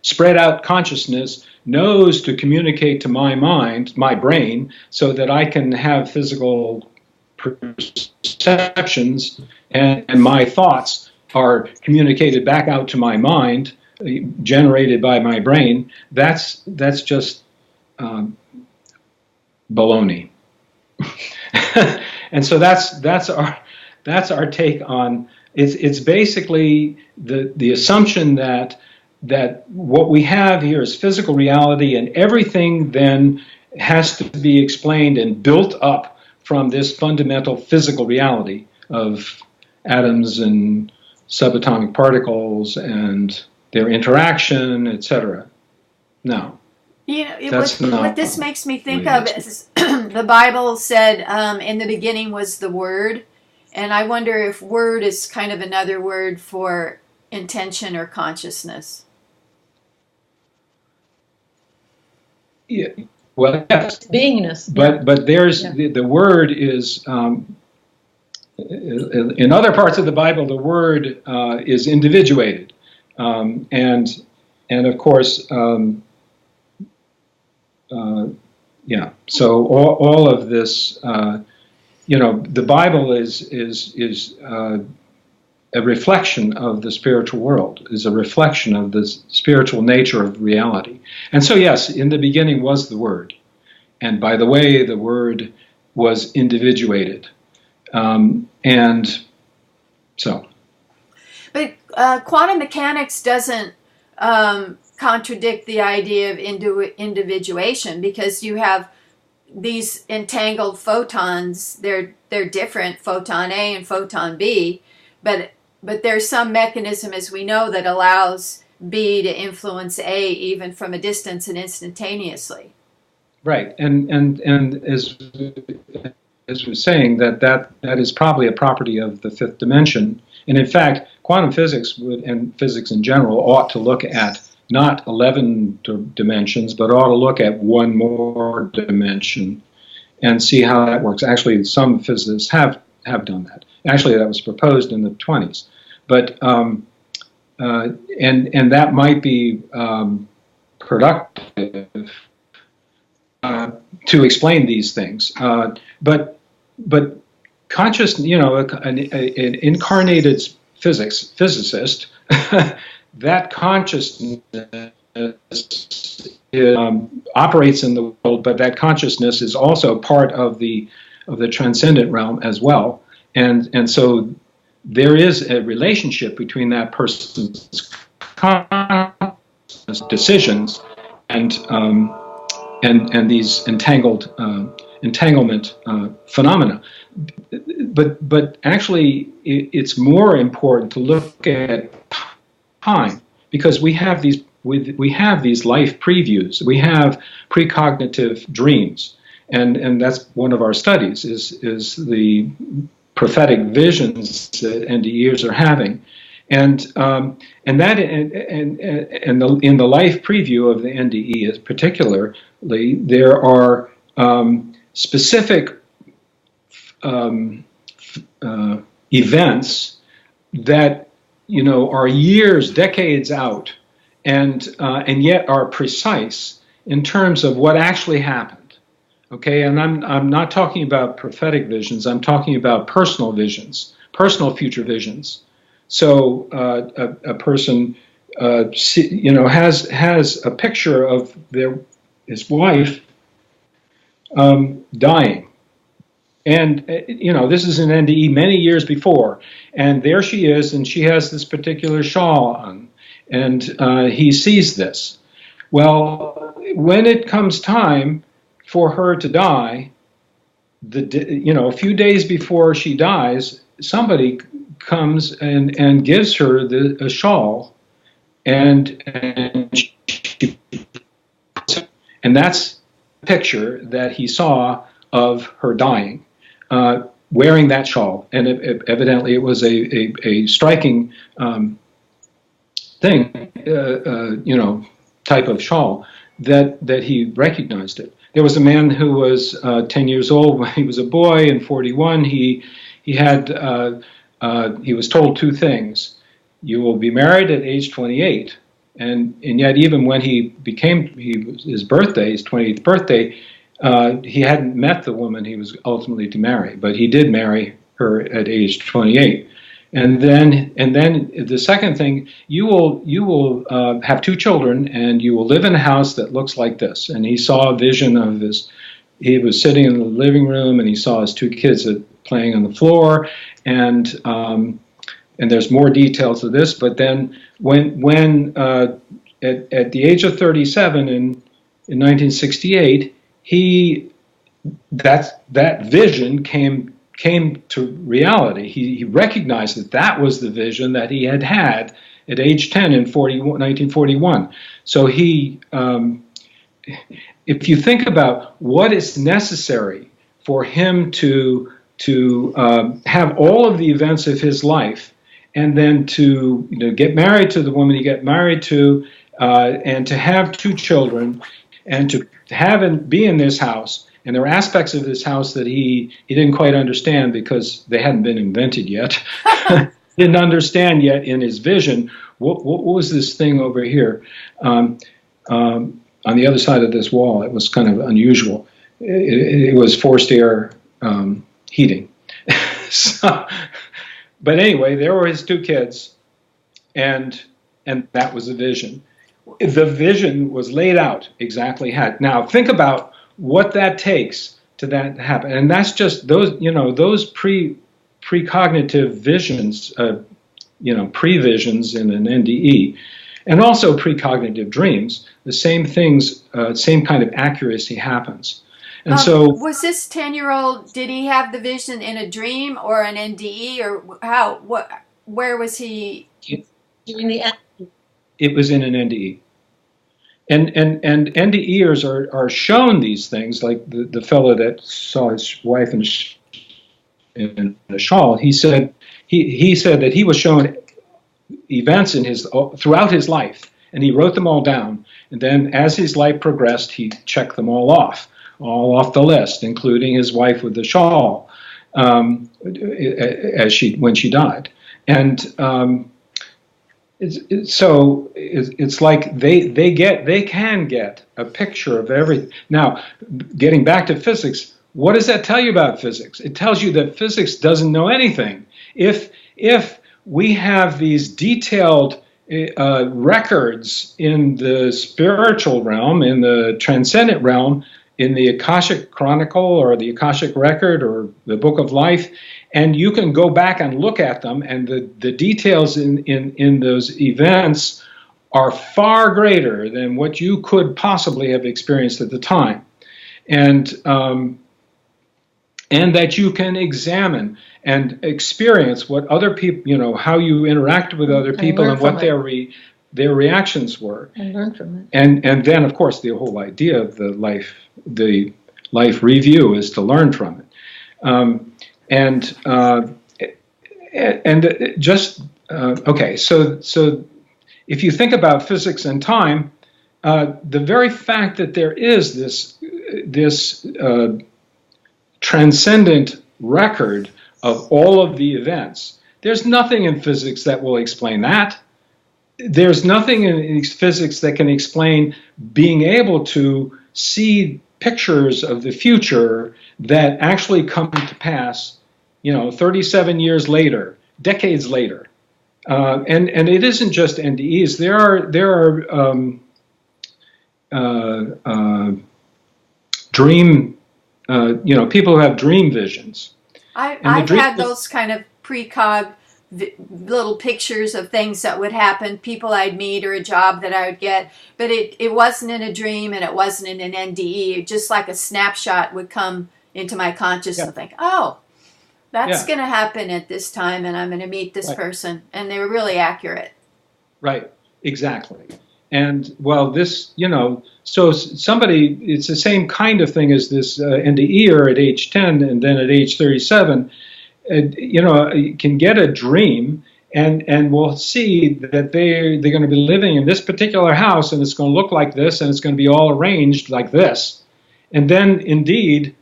spread out consciousness knows to communicate to my mind, my brain, so that I can have physical perceptions, and my thoughts are communicated back out to my mind, generated by my brain. That's just baloney. And so that's our take on it's basically the assumption that what we have here is physical reality, and everything then has to be explained and built up from this fundamental physical reality of atoms and subatomic particles and their interaction, etc. No. What this makes me think of is the Bible said in the beginning was the Word, and I wonder if word is kind of another word for intention or consciousness. Yeah. Well, yes. Beingness. But there's the word is in other parts of the Bible, the word is individuated, and of course, So all of this, the Bible is a reflection of the spiritual world, is a reflection of the spiritual nature of reality. And so, yes, in the beginning was the Word. And by the way, the Word was individuated. And so. But quantum mechanics doesn't contradict the idea of individuation, because you have these entangled photons. They're different, photon A and photon B, but there's some mechanism, as we know, that allows B to influence A even from a distance and instantaneously. Right, and as we're saying, that is probably a property of the fifth dimension. And in fact, quantum physics and physics in general ought to look at not 11 dimensions, but ought to look at one more dimension and see how that works. Actually, some physicists have done that. Actually, that was proposed in the 20s. But and that might be productive to explain these things. But conscious, an incarnated physicist, that consciousness operates in the world, but that consciousness is also part of the transcendent realm as well, and so there is a relationship between that person's decisions and these entanglement phenomena. But actually, it's more important to look at time, because we have these life previews. We have precognitive dreams, and that's one of our studies is the prophetic visions that NDEers are having, and that in the life preview of the NDE, particularly, there are specific events that are years, decades out, and yet are precise in terms of what actually happened. Okay, and I'm not talking about prophetic visions. I'm talking about personal visions, personal future visions. So a person, has a picture of his wife dying. And, this is an NDE many years before. And there she is, and she has this particular shawl on. And he sees this. Well, when it comes time for her to die, a few days before she dies, somebody comes and gives her a shawl. And that's the picture that he saw of her dying. Wearing that shawl, and evidently it was a striking thing, type of shawl that he recognized it. There was a man who was 10 years old when he was a boy. In 41, he was told two things: you will be married at age 28, and yet even when his 28th birthday. He hadn't met the woman he was ultimately to marry, but he did marry her at age 28. And then the second thing, you will have two children, and you will live in a house that looks like this. And he saw a vision of this. He was sitting in the living room, and he saw his two kids playing on the floor. And there's more details to this. But then when at the age of 37 in 1968. That vision came to reality. He recognized that was the vision that he had at age 10 in 1941. So if you think about what is necessary for him to have all of the events of his life, and then to get married to the woman he get married to, and to have two children, and to be in this house, and there are aspects of this house that he didn't quite understand because they hadn't been invented yet. Didn't understand yet in his vision what was this thing over here on the other side of this wall. It was kind of unusual. It was forced air heating. But anyway, there were his two kids, and that was the vision. The vision was laid out exactly how. Now think about what that takes to that happen, and that's just those precognitive visions, previsions in an NDE, and also precognitive dreams. The same things, same kind of accuracy happens. And so, was this 10-year-old? Did he have the vision in a dream or an NDE, or how? What? Where was he? During the it was in an NDE. And NDEers are shown these things, like the fellow that saw his wife in a shawl. He said that he was shown events throughout his life, and he wrote them all down. And then as his life progressed, he checked them all off the list, including his wife with the shawl, when she died. And it's like they can get a picture of everything. Now, getting back to physics, What does that tell you about physics? It tells you that physics doesn't know anything. If we have these detailed records in the spiritual realm, in the transcendent realm, in the Akashic Chronicle or the Akashic Record or the Book of Life, and you can go back and look at them, and the details in those events are far greater than what you could possibly have experienced at the time. And that you can examine and experience what other people, how you interacted with other people and what their reactions were. And learn from it. And then, of course, the whole idea of the life review is to learn from it. So if you think about physics and time, the very fact that there is this transcendent record of all of the events, there's nothing in physics that will explain that. There's nothing in physics that can explain being able to see pictures of the future that actually come to pass, 37 years later, decades later. And it isn't just NDEs. There are dream, people who have dream visions. I've had those kind of precog little pictures of things that would happen, people I'd meet or a job that I would get, but it wasn't in a dream and it wasn't in an NDE. Just like a snapshot would come into my consciousness and think, oh, that's going to happen at this time and I'm going to meet this person. And they were really accurate. Right, exactly. And, well, this, so somebody, it's the same kind of thing as this NDEer at age 10 and then at age 37, you can get a dream and we'll see that they're going to be living in this particular house and it's going to look like this and it's going to be all arranged like this. And then, indeed,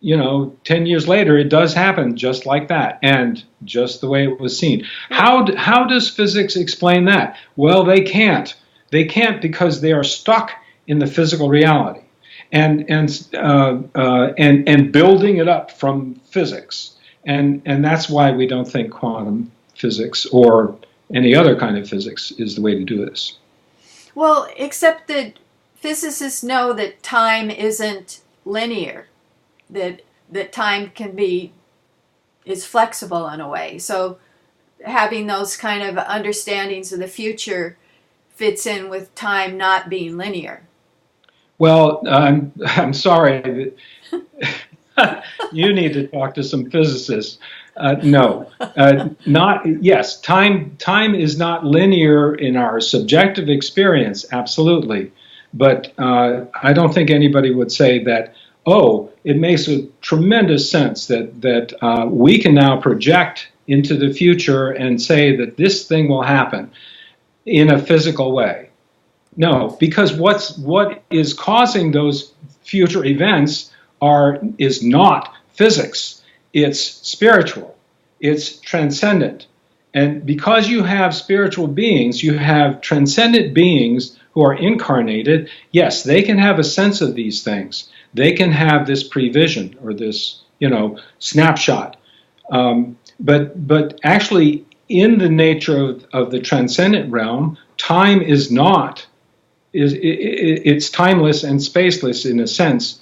10 years later, it does happen just like that and just the way it was seen. How does physics explain that? Well, they can't. They can't because they are stuck in the physical reality and building it up from physics. And that's why we don't think quantum physics or any other kind of physics is the way to do this. Well, except that physicists know that time isn't linear, that time is flexible in a way. So having those kind of understandings of the future fits in with time not being linear. Well, I'm sorry. You need to talk to some physicists. No, yes, time is not linear in our subjective experience, absolutely. But I don't think anybody would say that, it makes a tremendous sense that we can now project into the future and say that this thing will happen in a physical way. No, because what is causing those future events is not physics. It's spiritual. It's transcendent. And because you have spiritual beings, you have transcendent beings who are incarnated, yes, they can have a sense of these things. They can have this prevision or this, snapshot. But actually, in the nature of the transcendent realm, time is it's timeless and spaceless in a sense,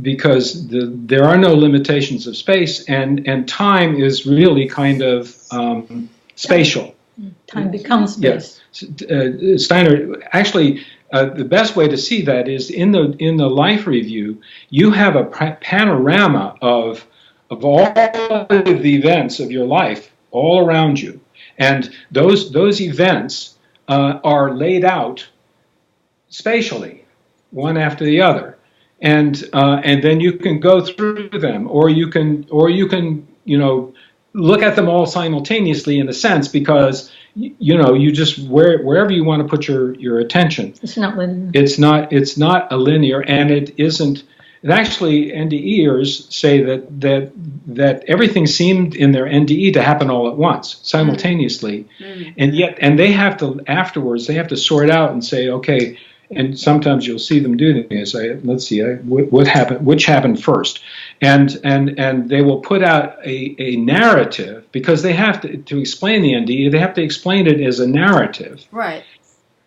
because there are no limitations of space, and time is really kind of spatial. Time becomes space. Yes. Steiner, actually, the best way to see that is in the life review, you have a panorama of all of the events of your life all around you, and those events are laid out spatially, one after the other, and then you can go through them, or you can look at them all simultaneously in a sense, because you just wherever you want to put your attention. It's not linear. It's not a linear, and it isn't. And actually, NDEers say that everything seemed in their NDE to happen all at once, simultaneously, and they have to afterwards. They have to sort out and say, okay, and sometimes you'll see them do this. Let's see, what happened? Which happened first? And they will put out a narrative, because they have to explain the NDE. They have to explain it as a narrative, Right?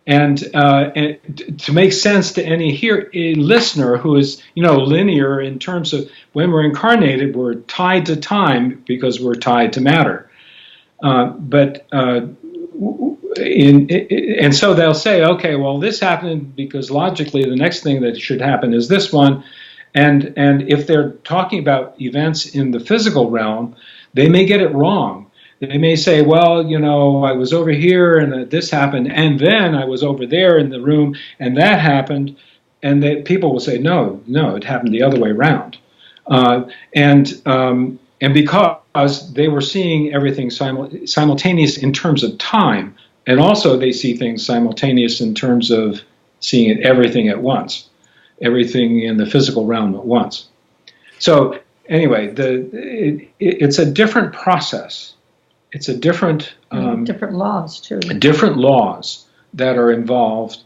and to make sense to a listener who is linear in terms of when we're incarnated, we're tied to time because we're tied to matter. And so they'll say, okay, well, this happened because logically the next thing that should happen is this one. And if they're talking about events in the physical realm, they may get it wrong. They may say, well, I was over here and this happened, and then I was over there in the room and that happened. And people will say, no, it happened the other way around. And because they were seeing everything simultaneous in terms of time, and also they see things simultaneous in terms of seeing everything at once, everything in the physical realm at once. So anyway, it's a different process. It's a different laws too. Different laws that are involved,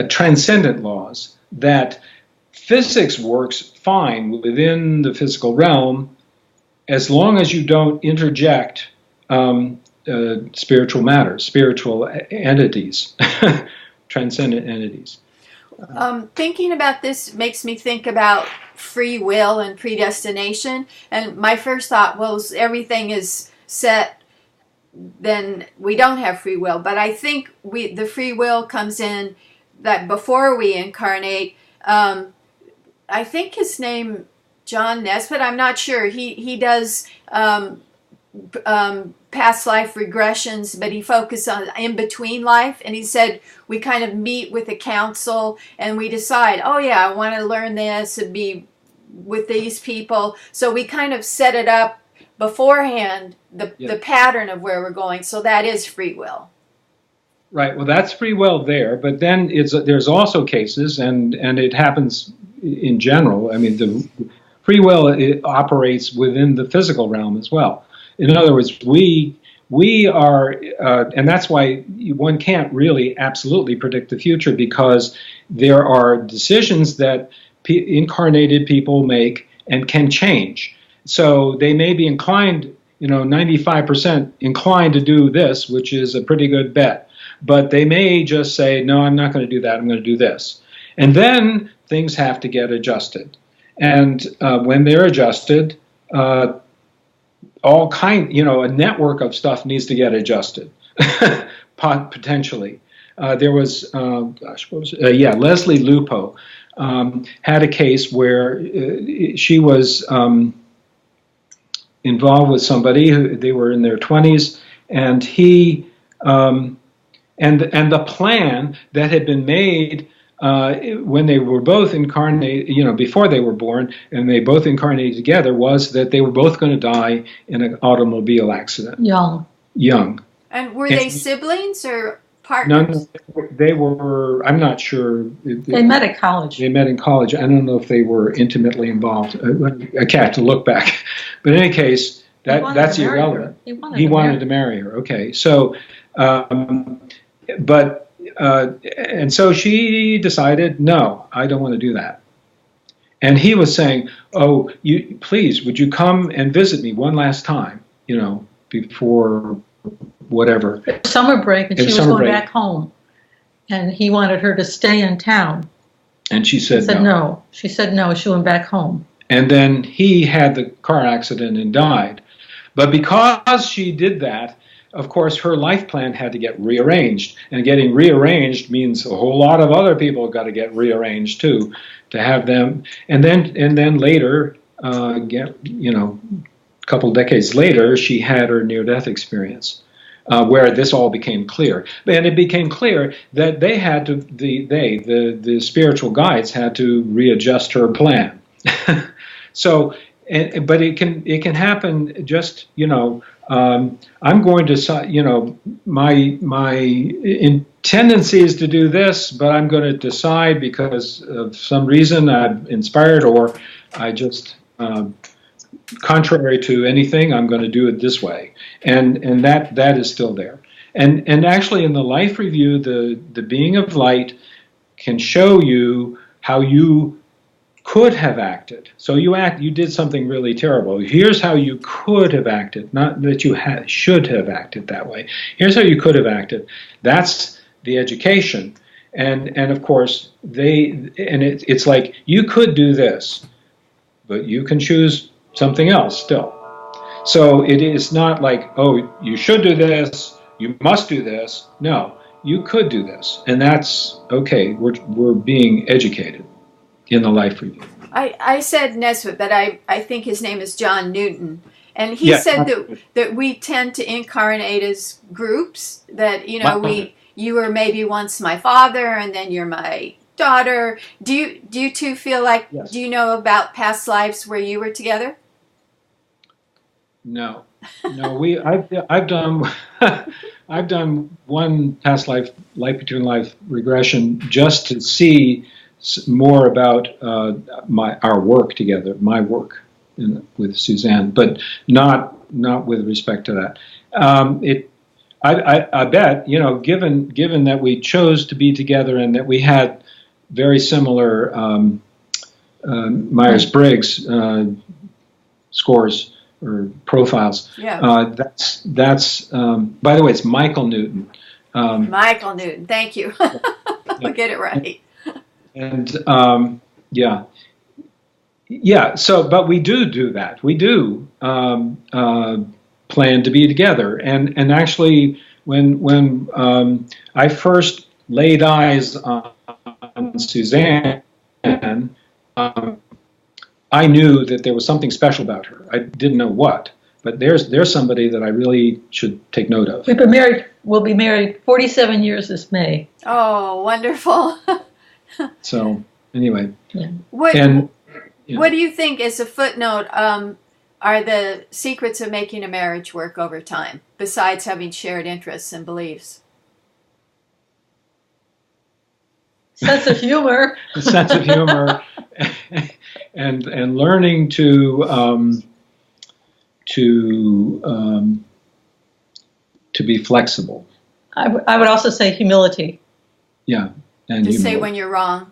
transcendent laws that physics works fine within the physical realm, as long as you don't interject spiritual matters, spiritual entities, transcendent entities. Thinking about this makes me think about free will and predestination. And my first thought was, everything is set, then we don't have free will. But I think the free will comes in that before we incarnate. I think his name John Nesbitt, I'm not sure. He does past life regressions, but he focused on in between life, and he said we kind of meet with a council and we decide, oh yeah, I want to learn this and be with these people. So we kind of set it up beforehand, the pattern of where we're going. So that is free will. Right. Well, that's free will there, but then there's also cases, and it happens in general. I mean, the free will operates within the physical realm as well. In other words, we are, and that's why one can't really absolutely predict the future, because there are decisions that incarnated people make and can change. So they may be inclined, 95% inclined to do this, which is a pretty good bet. But they may just say, no, I'm not going to do that. I'm going to do this. And then things have to get adjusted. And when they're adjusted, a network of stuff needs to get adjusted, potentially. There was, Leslie Lupo had a case where she was involved with somebody who they were in their 20s, and he and the plan that had been made when they were both incarnated, before they were born, and they both incarnated together, was that they were both going to die in an automobile accident. Young. And were they siblings or partners? No, they were, I'm not sure. They met at college. They met in college. I don't know if they were intimately involved. I can't to look back. But in any case, that's irrelevant. He wanted to marry her. Okay. So, and so she decided, no, I don't want to do that. And he was saying, oh, please, would you come and visit me one last time, before whatever. Summer break, and she was going back home. And he wanted her to stay in town. And she said no. She said no, she went back home. And then he had the car accident and died. But because she did that, of course, her life plan had to get rearranged. And getting rearranged means a whole lot of other people got to get rearranged too, to have them. And then later, a couple decades later, she had her near-death experience, where this all became clear. And it became clear that they had to, the spiritual guides had to readjust her plan. So, but it can happen just, I'm going to, my tendency is to do this, but I'm going to decide because of some reason I'm inspired, or I just, contrary to anything, I'm going to do it this way. And that is still there. And actually in the life review, the being of light can show you how you could have acted. So you did something really terrible. Here's how you could have acted, not that you should have acted that way. Here's how you could have acted. That's the education. And of course it's like, you could do this, but you can choose something else still. So it is not like, oh, you should do this, you must do this. No, you could do this, and that's okay. We're being educated in the life review. I said Nesbitt, but I think his name is John Newton. And he said that we tend to incarnate as groups, that, you were maybe once my father and then you're my daughter. Do you two feel like, yes. Do you know about past lives where you were together? No, I've done I've done one past life between life regression just to see more about our work together, my work with Suzanne, but not with respect to that. I bet, given that we chose to be together and that we had very similar Myers-Briggs scores or profiles. Yeah. That's by the way, it's Michael Newton. Michael Newton. Thank you. I'll get it right. And yeah. So, but we do that. We do plan to be together. And actually, when I first laid eyes on Suzanne, I knew that there was something special about her. I didn't know what, but there's somebody that I really should take note of. We'll be married 47 years this May. Oh, wonderful. So anyway, yeah. What do you think, as a footnote, are the secrets of making a marriage work over time, besides having shared interests and beliefs? Sense of humor. A sense of humor, and learning to be flexible. I would also say humility. Yeah, and to say when you're wrong.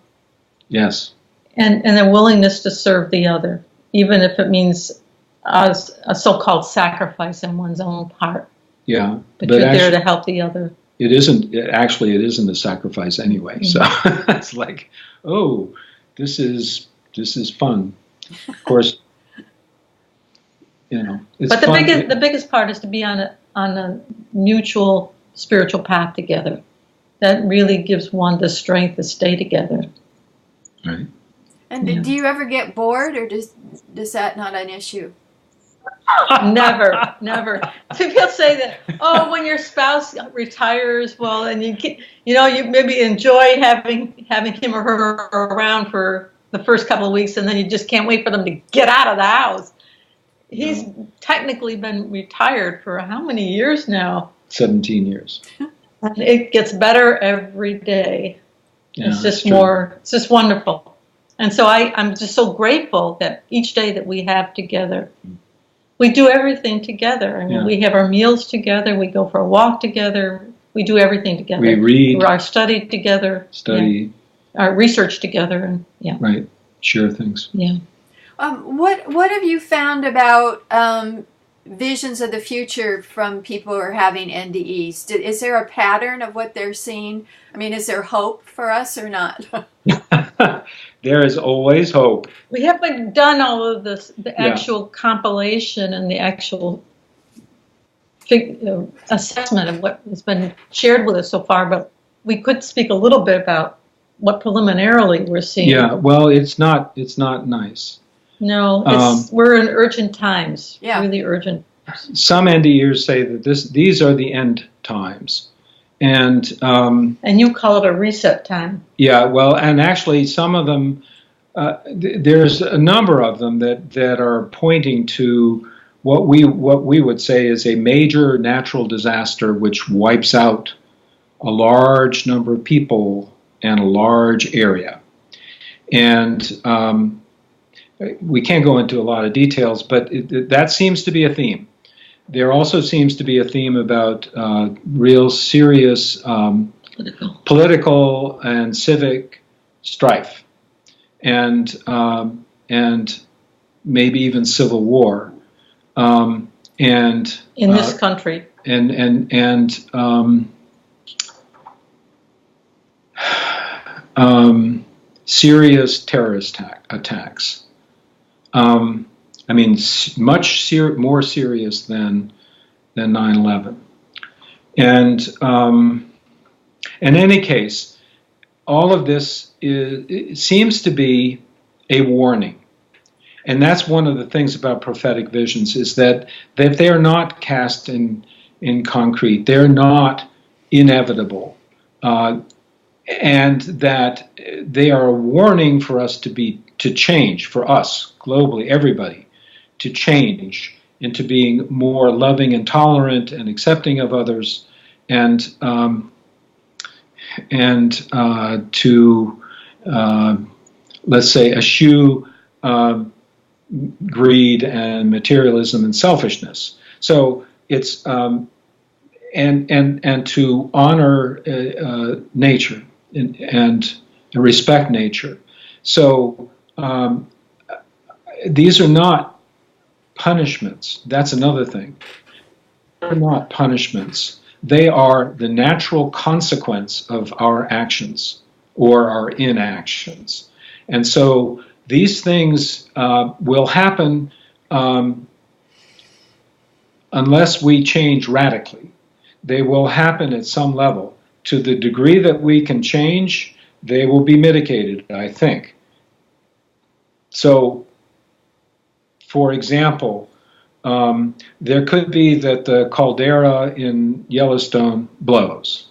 Yes. And a willingness to serve the other, even if it means a so-called sacrifice on one's own part. Yeah, but you're there to help the other. It isn't a sacrifice anyway. Mm-hmm. So it's like, oh, this is fun. Of course, it's but fun. The biggest part is to be on a mutual spiritual path together. That really gives one the strength to stay together. Right. And do you ever get bored, or does that not an issue? Never. People say that, oh, when your spouse retires, well, and you maybe enjoy having him or her around for the first couple of weeks, and then you just can't wait for them to get out of the house. He's technically been retired for how many years now? 17 years. And it gets better every day. Yeah, it's just wonderful. And so I'm just so grateful that each day that we have together, we do everything together. I mean, we have our meals together, we go for a walk together, we do everything together. We read. Our study together. Our research together. And Right. Share things. Yeah. What have you found about visions of the future from people who are having NDEs? Is there a pattern of what they're seeing? I mean, is there hope for us or not? There is always hope. We haven't done all of this, the actual compilation and the actual assessment of what has been shared with us so far, but we could speak a little bit about what preliminarily we're seeing. Yeah, well, it's not nice. No, we're in urgent times. Yeah. Really urgent. Some NDErs say that these are the end times. And you call it a reset time. Yeah, well, and actually some of them, there's a number of them that are pointing to what we would say is a major natural disaster which wipes out a large number of people and a large area. And we can't go into a lot of details, but that seems to be a theme. There also seems to be a theme about real serious political and civic strife and maybe even civil war, and in this country, serious terrorist attacks. I mean, much more serious than 9/11. And in any case, all of this seems to be a warning. And that's one of the things about prophetic visions, is that they're not cast in concrete. They're not inevitable. And that they are a warning for us to change, for us, globally, everybody, to change into being more loving and tolerant and accepting of others, and to let's say eschew greed and materialism and selfishness. So it's and to honor nature and respect nature. So these are not punishments. That's another thing. They're not punishments. They are the natural consequence of our actions or our inactions. And so these things will happen unless we change radically. They will happen at some level. To the degree that we can change, they will be mitigated, I think. So, for example, there could be that the caldera in Yellowstone blows.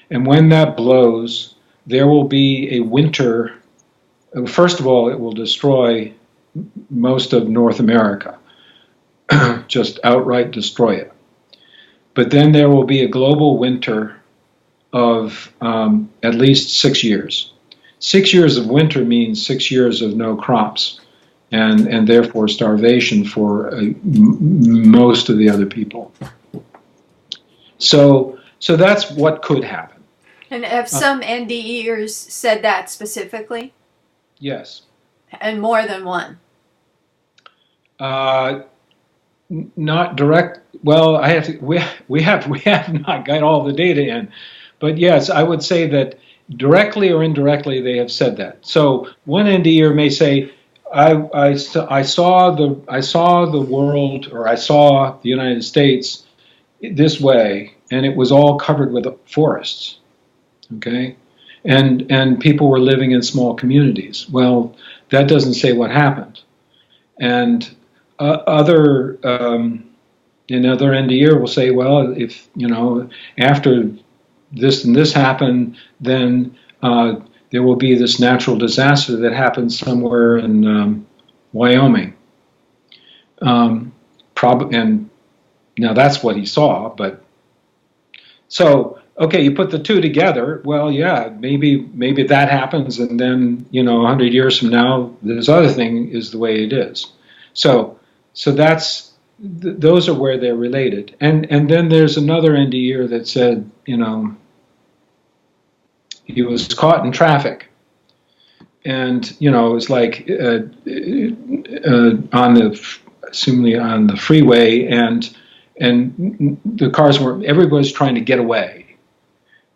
And when that blows, there will be a winter. First of all, it will destroy most of North America, just outright destroy it. But then there will be a global winter of at least 6 years. 6 years of winter means 6 years of no crops, and therefore starvation for most of the other people. So that's what could happen. And have some NDEers said that specifically? Yes. And more than one? Not direct. Well, I have to. We have not got all the data in, but yes, I would say that directly or indirectly they have said that. So one NDEer may say, I saw the world, or I saw the United States this way, and it was all covered with forests. Okay, and people were living in small communities. Well, that doesn't say what happened. And another NDEer will say, well, if after this and this happened, then there will be this natural disaster that happens somewhere in Wyoming. And now that's what he saw, but so. Okay, you put the two together. Well, yeah, maybe that happens, and then 100 years from now, this other thing is the way it is. So that's those are where they're related. And then there's another NDEer that said, he was caught in traffic, and it was like assumingly on the freeway, and the cars everybody's trying to get away.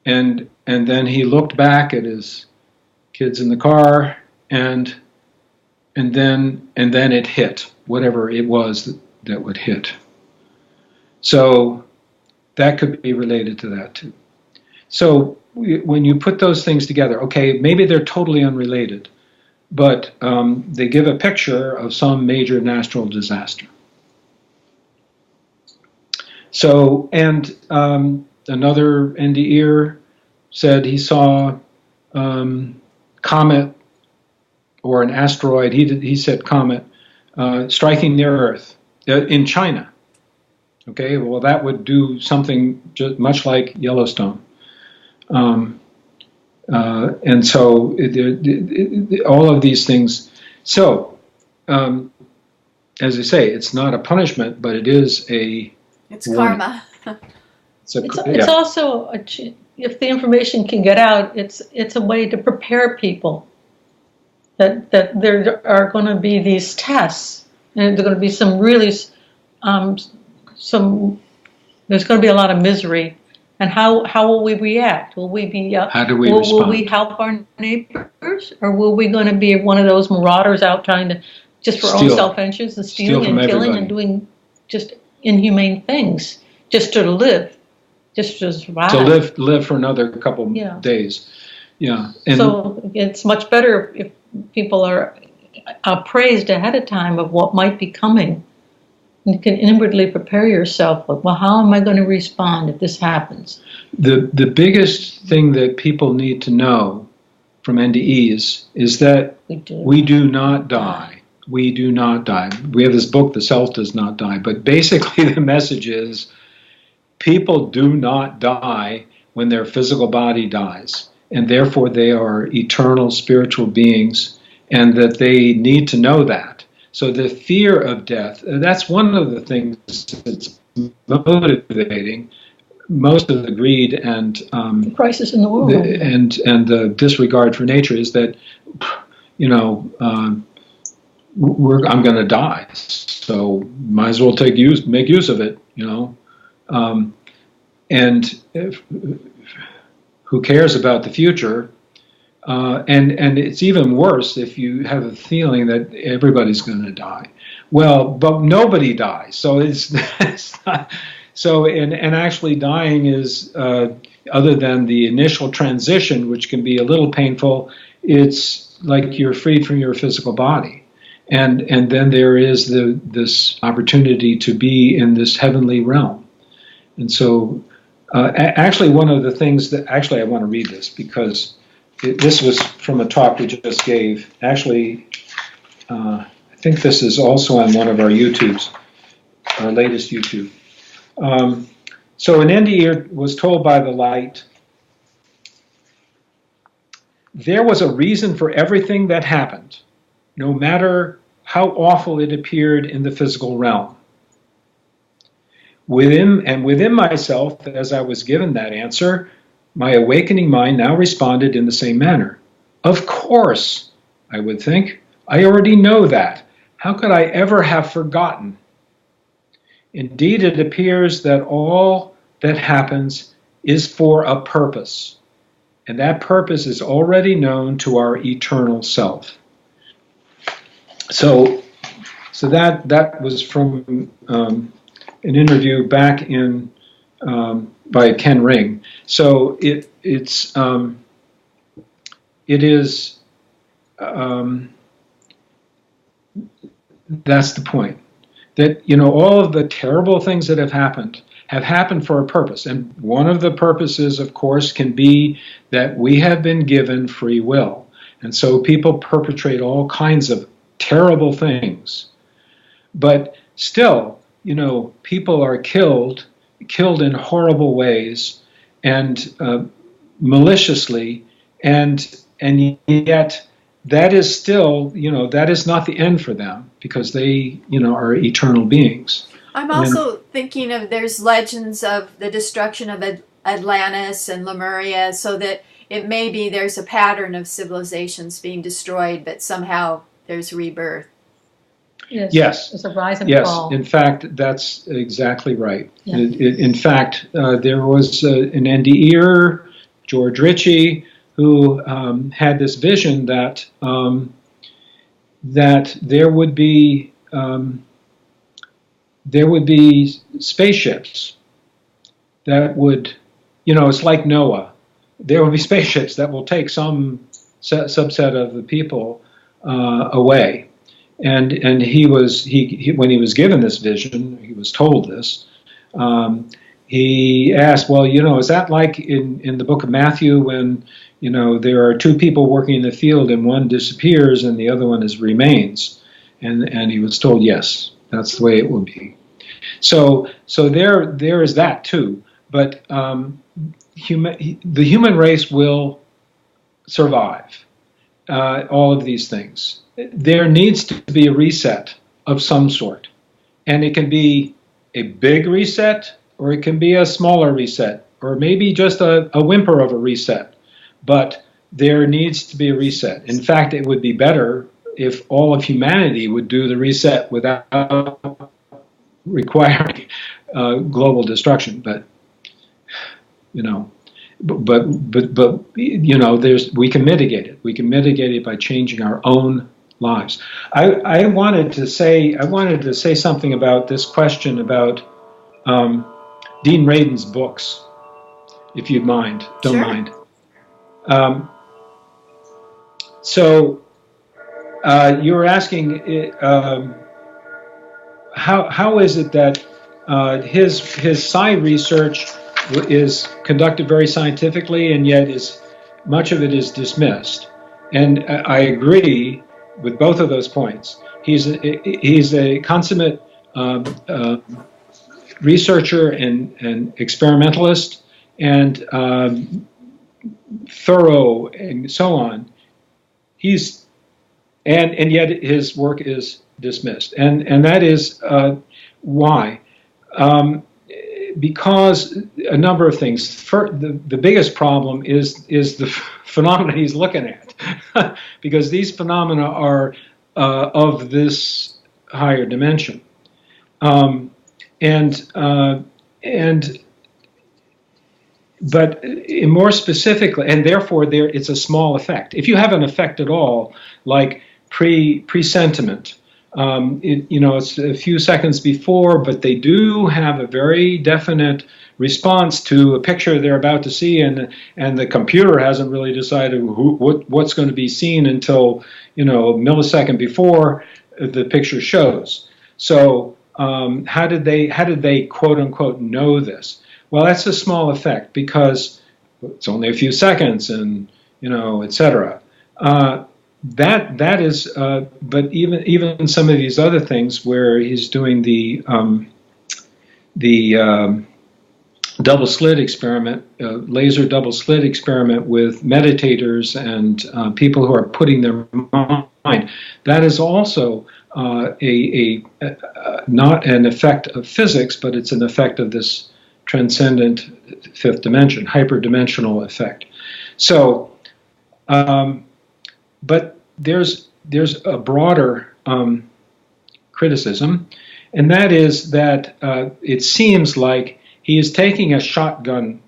And then he looked back at his kids in the car, and then it hit whatever it was that would hit. So that could be related to that too. So when you put those things together, okay, maybe they're totally unrelated, but they give a picture of some major natural disaster. So, and another NDEer said he saw comet or an asteroid. He said comet striking near Earth in China. Okay, well that would do something just much like Yellowstone, and so all of these things. So, as I say, it's not a punishment, but it is a It's karma. It's also if the information can get out, it's a way to prepare people that there are going to be these tests, and there are going to be some really some. There's going to be a lot of misery, and how will we react? Will we be how do we respond? Will we help our neighbors, or will we going to be one of those marauders out trying to just for our own self-interest and stealing and killing everybody. And doing just inhumane things just to live, just to survive? To live for another couple days. Yeah. And so it's much better if people are appraised ahead of time of what might be coming. You can inwardly prepare yourself. Like, well, how am I going to respond if this happens? The biggest thing that people need to know from NDEs is that we do not die. We do not die. We have this book, The Self Does Not Die. But basically the message is people do not die when their physical body dies. And therefore they are eternal spiritual beings, and that they need to know that. So the fear of death, that's one of the things that's motivating most of the greed and the crisis in the world, and the disregard for nature is that, I'm going to die, so might as well make use of it, and who cares about the future? And it's even worse if you have a feeling that everybody's going to die. Well, but nobody dies, so it's not. So and actually dying is other than the initial transition, which can be a little painful. It's like you're freed from your physical body, and then there is this opportunity to be in this heavenly realm. And so actually one of the things that I want to read this because. This was from a talk we just gave. Actually, I think this is also on one of our YouTubes, our latest YouTube. So an NDE was told by the light, there was a reason for everything that happened, no matter how awful it appeared in the physical realm. Within myself, as I was given that answer, my awakening mind now responded in the same manner. Of course, I would think. I already know that. How could I ever have forgotten? Indeed, it appears that all that happens is for a purpose, and that purpose is already known to our eternal self. So that was from an interview back in by Ken Ring. So it is that's the point. That all of the terrible things that have happened for a purpose, and one of the purposes, of course, can be that we have been given free will, and so people perpetrate all kinds of terrible things. But still, people are killed in horrible ways and maliciously, and yet that is still, that is not the end for them, because they, are eternal beings. I'm also thinking of, there's legends of the destruction of Atlantis and Lemuria, so that it may be there's a pattern of civilizations being destroyed, but somehow there's rebirth. Yes. It's a rise and Yes, fall. in fact, that's exactly right. Yeah. In fact, there was an NDEer, George Ritchie, who had this vision that that there would be spaceships that would, it's like Noah. There will be spaceships that will take some subset of the people away. And he when he was given this vision, he was told this. He asked, well, is that like in the book of Matthew when there are two people working in the field and one disappears and the other one remains? And he was told, yes, that's the way it will be. So there is that too. But the human race will survive all of these things. There needs to be a reset of some sort. And it can be a big reset or it can be a smaller reset. or maybe just a whimper of a reset. But there needs to be a reset. In fact, it would be better if all of humanity would do the reset without requiring global destruction. But you know, but you know, we can mitigate it. We can mitigate it by changing our own lives. I wanted to say something about this question about Dean Radin's books, if you'd mind. Don't Sure. mind. So you were asking how is it that his psi research is conducted very scientifically, and yet much of it is dismissed. And I agree with both of those points. He's a consummate researcher and experimentalist, and thorough and so on. And yet his work is dismissed, and that is why. Because a number of things. The biggest problem is the phenomena he's looking at, because these phenomena are of this higher dimension, but more specifically, and therefore it's a small effect. If you have an effect at all, like presentiment. It's a few seconds before, but they do have a very definite response to a picture they're about to see, and the computer hasn't really decided what's going to be seen until a millisecond before the picture shows. So how did they quote unquote know this? Well, that's a small effect because it's only a few seconds, and etc. That is, but even some of these other things where he's doing the double slit experiment, laser double slit experiment with meditators and people who are putting their mind, that is also not an effect of physics, but it's an effect of this transcendent fifth dimension, hyperdimensional effect. So. But there's a broader criticism, and that is that it seems like he is taking a shotgun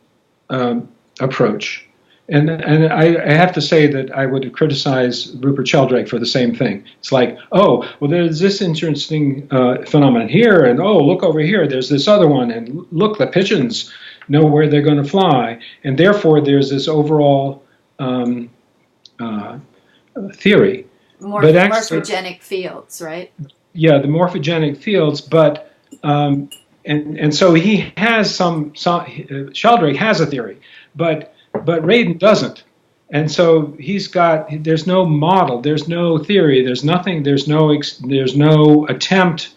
approach. And I have to say that I would criticize Rupert Sheldrake for the same thing. It's like, oh, well, there's this interesting phenomenon here, and oh, look over here, there's this other one, and look, the pigeons know where they're going to fly, and therefore there's this overall theory. Morphogenic fields, right? Yeah, the morphogenic fields, but and so he has some Sheldrake has a theory, but Radin doesn't, and so there's no model, there's no theory, there's nothing, there's no attempt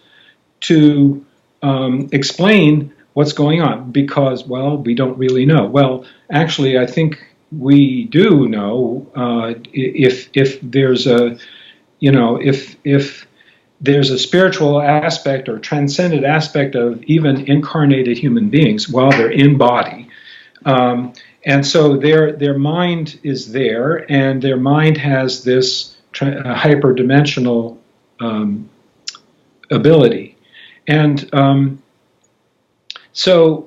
to explain what's going on, because, well, we don't really know. Well, actually, I think we do know if there's if there's a spiritual aspect or transcendent aspect of even incarnated human beings while they're in body, and so their mind is there, and their mind has this hyperdimensional ability, and so.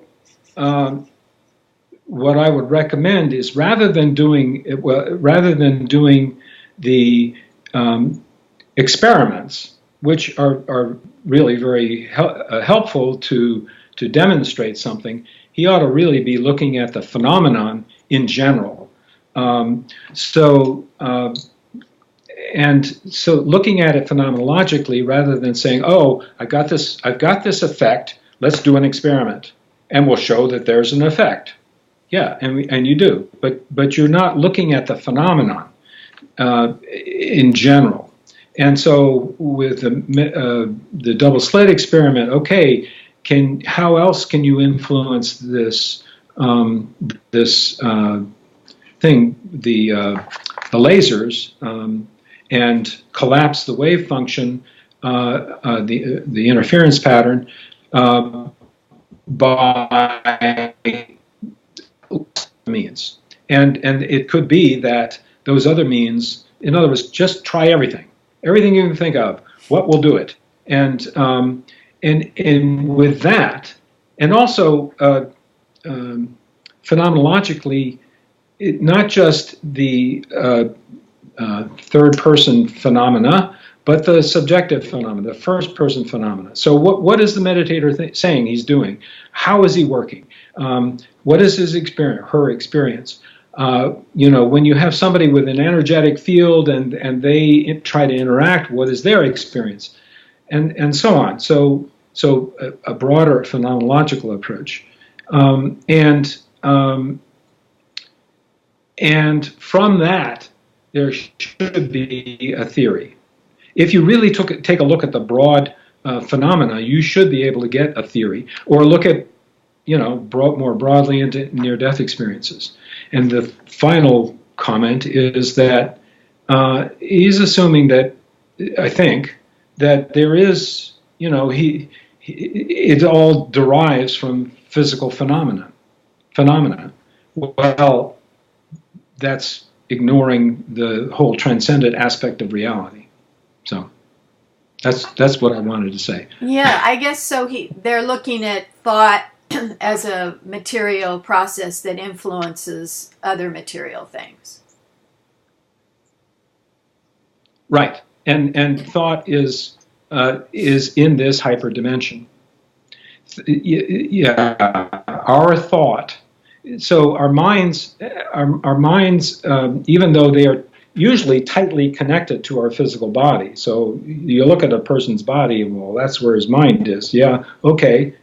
What I would recommend is rather than doing the experiments, which are really very helpful to demonstrate something, he ought to really be looking at the phenomenon in general. So looking at it phenomenologically rather than saying, oh, I've got this effect, let's do an experiment, and we'll show that there's an effect. Yeah, and you do, but you're not looking at the phenomenon in general. And so with the double slit experiment, okay, how else can you influence this thing, the lasers, and collapse the wave function, the interference pattern by means. And it could be that those other means, in other words, just try everything you can think of. What will do it? And with that, and also phenomenologically, not just the third person phenomena, but the subjective phenomena, the first person phenomena. So what is the meditator saying he's doing? How is he working? What is his experience, her experience? When you have somebody with an energetic field and they try to interact, what is their experience? And so on. So a broader phenomenological approach. And from that, there should be a theory. If you really take a look at the broad phenomena, you should be able to get a theory, or look at, more broadly into near-death experiences. And the final comment is that he's assuming that, I think, that there is, it all derives from physical phenomena. Well, that's ignoring the whole transcendent aspect of reality. So that's what I wanted to say. Yeah, I guess so. They're looking at thought as a material process that influences other material things. Right, and thought is in this hyperdimension. Yeah, our thought. So our minds, even though they are usually tightly connected to our physical body. So you look at a person's body, well, that's where his mind is. Yeah, okay,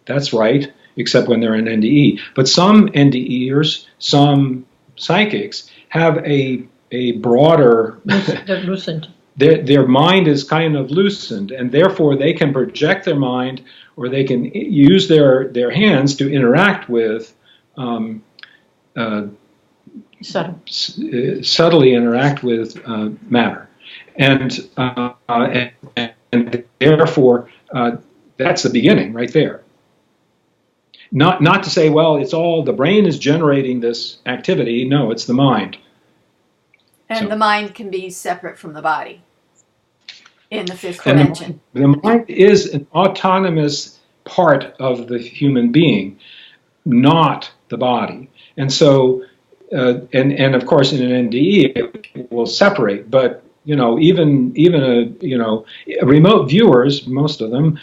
that's right, except when they're in NDE. But some NDEers, some psychics have a broader... They're loosened. Their mind is kind of loosened, and therefore they can project their mind, or they can use their hands to interact with subtly interact with matter, and therefore that's the beginning right there. Not to say, well, it's all the brain is generating this activity. No, it's the mind. And the mind can be separate from the body in the fifth dimension. The mind is an autonomous part of the human being, not the body. And so, and of course, in an NDE, it will separate. But even remote viewers, most of them,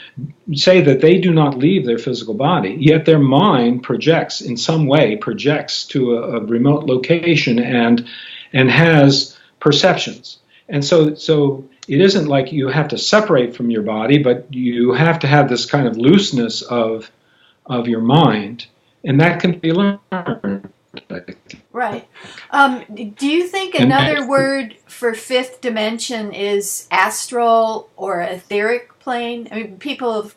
say that they do not leave their physical body. Yet their mind projects in some way, to a remote location and has perceptions. And so it isn't like you have to separate from your body, but you have to have this kind of looseness of your mind, and that can be learned. Right. Do you think another word for fifth dimension is astral or etheric plane? I mean, people have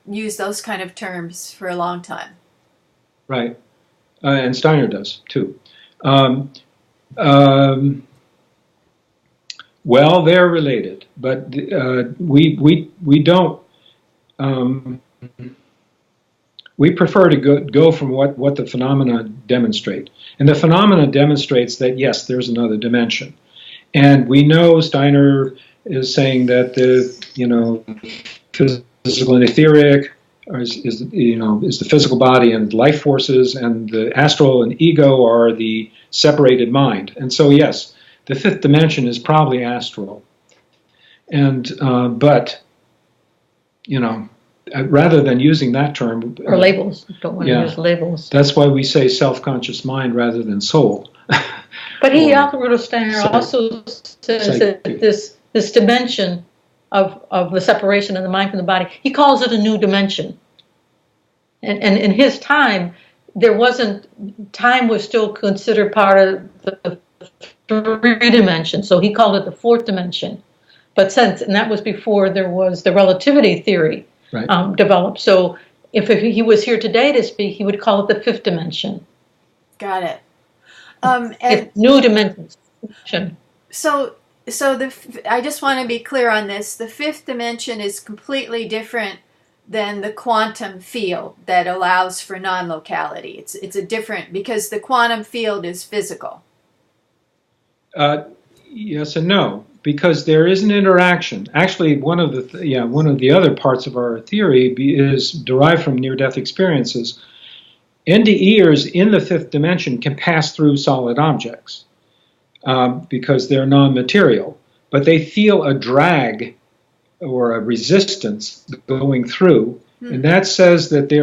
used those kind of terms for a long time. Right. And Steiner does, too. Well, they're related, but we don't. We prefer to go from what the phenomena demonstrate, and the phenomena demonstrates that yes, there's another dimension, and we know Steiner is saying that the physical and etheric is the physical body and life forces, and the astral and ego are the separated mind, and so yes. The fifth dimension is probably astral, and but rather than using that term or labels, don't want to use labels. That's why we say self-conscious mind rather than soul. But Steiner also says that this dimension of the separation of the mind from the body, he calls it a new dimension. And in his time, time was still considered part of the three dimensions, so he called it the fourth dimension. And that was before there was the relativity theory developed. So if he was here today to speak, he would call it the fifth dimension. Got it. It's new dimensions. So I just want to be clear on this. The fifth dimension is completely different than the quantum field that allows for non-locality. It's a different, because the quantum field is physical. Yes and no, because there is an interaction. Actually, one of the other parts of our theory is derived from near-death experiences. NDEers in the fifth dimension can pass through solid objects because they're non-material, but they feel a drag or a resistance going through, and that says that they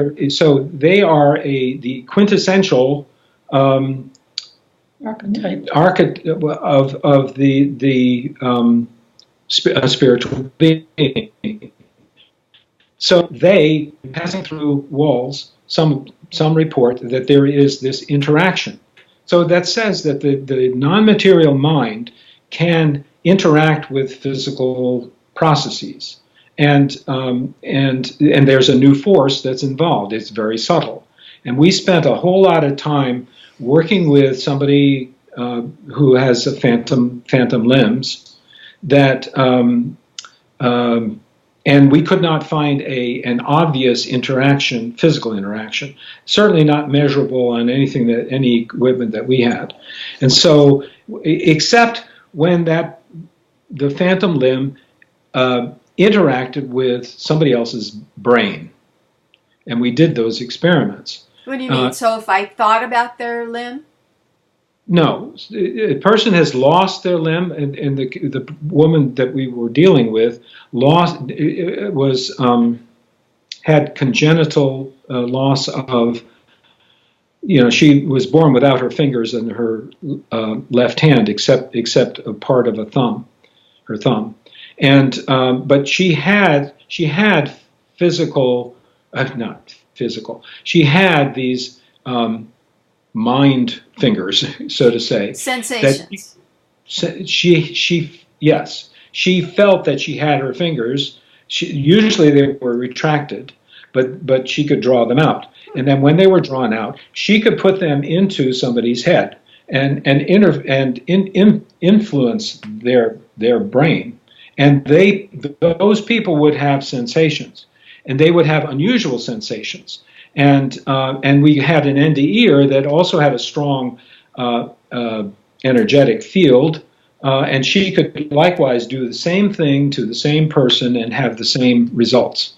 are the quintessential Archetype of the spiritual being. So they, passing through walls, some report that there is this interaction. So that says that the non-material mind can interact with physical processes, and there's a new force that's involved. It's very subtle, and we spent a whole lot of time working with somebody who has a phantom limbs, that and we could not find an obvious interaction, physical interaction, certainly not measurable on any equipment that we had. And so, except when the phantom limb interacted with somebody else's brain, and we did those experiments. What do you mean? So if I thought about their limb? No, a person has lost their limb, and the woman that we were dealing with had congenital loss of, she was born without her fingers and her left hand, except a part of her thumb, and but she had physical, not physical. She had these mind fingers, so to say. Sensations. She felt that she had her fingers. Usually they were retracted, but she could draw them out. And then when they were drawn out, she could put them into somebody's head and influence their brain. And those people would have sensations, and they would have unusual sensations. And we had an NDEer that also had a strong energetic field, and she could likewise do the same thing to the same person and have the same results.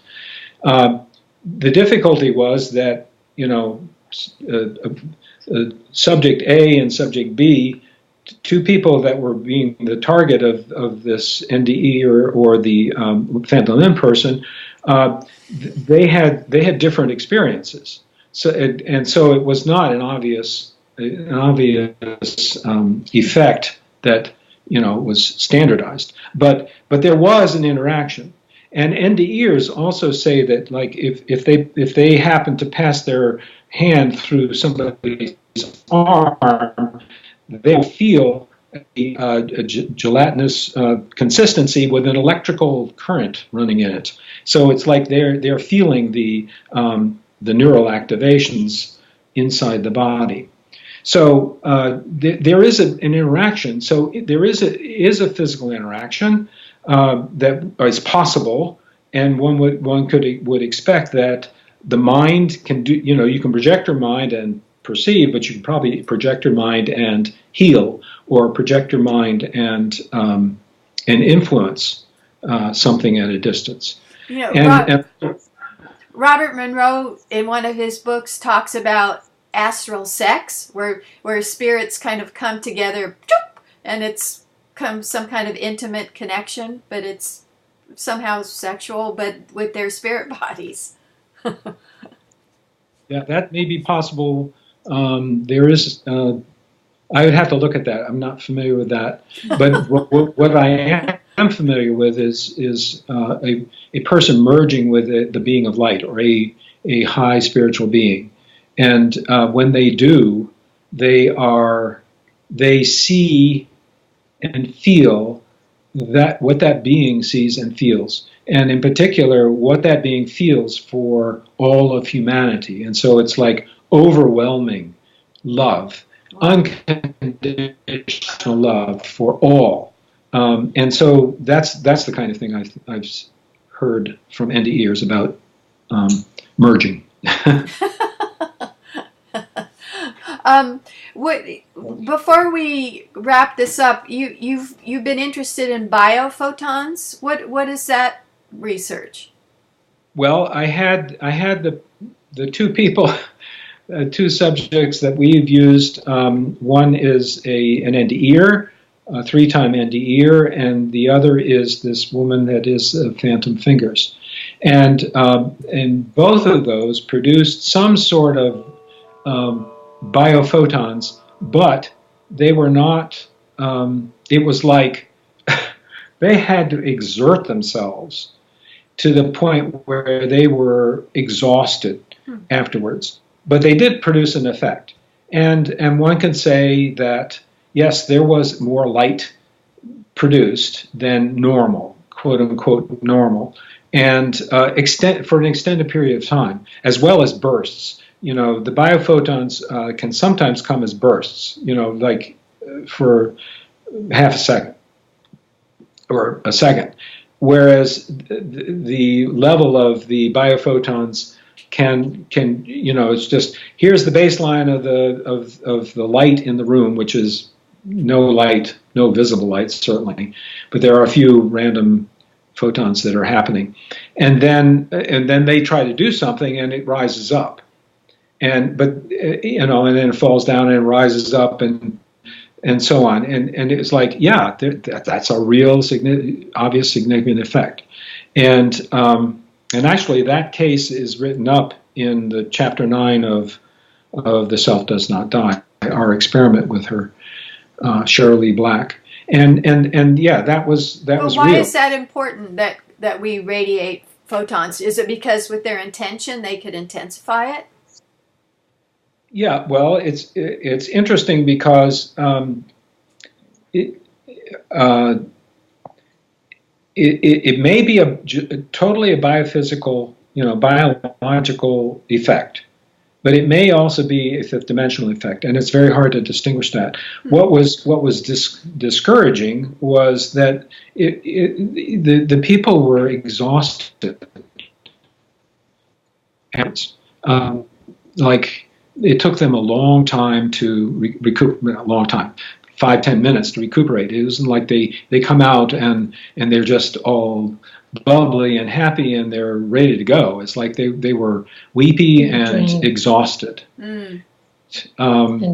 The difficulty was that, subject A and subject B, two people that were being the target of this NDE or the phantom limb person, they had different experiences. So it was not an obvious effect that was standardized. But there was an interaction. And NDEers also say that, like, if they happen to pass their hand through somebody's arm, they'll feel a gelatinous consistency with an electrical current running in it. So it's like they're feeling the neural activations inside the body. So there is an interaction. So there is a physical interaction that is possible, and one would expect that the mind can do. You can project your mind and perceive, but you can probably project your mind and heal, or project your mind and influence something at a distance. Robert Monroe, in one of his books, talks about astral sex, where spirits kind of come together, and it's some kind of intimate connection, but it's somehow sexual, but with their spirit bodies. Yeah, that may be possible. There is. I would have to look at that. I'm not familiar with that. But what I am familiar with is a person merging with the being of light, or a high spiritual being. And when they do, they see and feel that what that being sees and feels, and in particular what that being feels for all of humanity. And so it's like overwhelming love, unconditional love for all. And so that's the kind of thing I've heard from NDEers about merging. What, before we wrap this up, you've been interested in biophotons. What is that research? Well, I had the two people, two subjects that we've used. One is an NDEer, a 3-time NDEer, and the other is this woman that is Phantom Fingers, and both of those produced some sort of biophotons, but they were not. It was like they had to exert themselves to the point where they were exhausted afterwards. But they did produce an effect. And one can say that, yes, there was more light produced than normal, quote unquote normal, and for an extended period of time, as well as bursts. You know, the biophotons can sometimes come as bursts, you know, like for half a second or a second. Whereas the level of the biophotons can you know, it's just, here's the baseline of the light in the room, which is no light, no visible light certainly, but there are a few random photons that are happening, and then they try to do something and it rises up, but you know, and then it falls down and it rises up and so on, and it's like, yeah, that's a real obvious significant effect, and actually that case is written up in the chapter 9 of The Self Does Not Die, our experiment with her, Cheryl Lee Black, and yeah, that was why real. is that important that we radiate photons? Is it because with their intention they could intensify it? Yeah, well, it's interesting because it may be totally a biophysical, you know, biological effect, but it may also be a fifth-dimensional effect, and it's very hard to distinguish that. What was discouraging was that the people were exhausted. Like, it took them a long time to recuperate, a long time, 5-10 minutes to recuperate. It wasn't like they come out and they're just all bubbly and happy and they're ready to go. It's like they were weepy and drained. Exhausted. And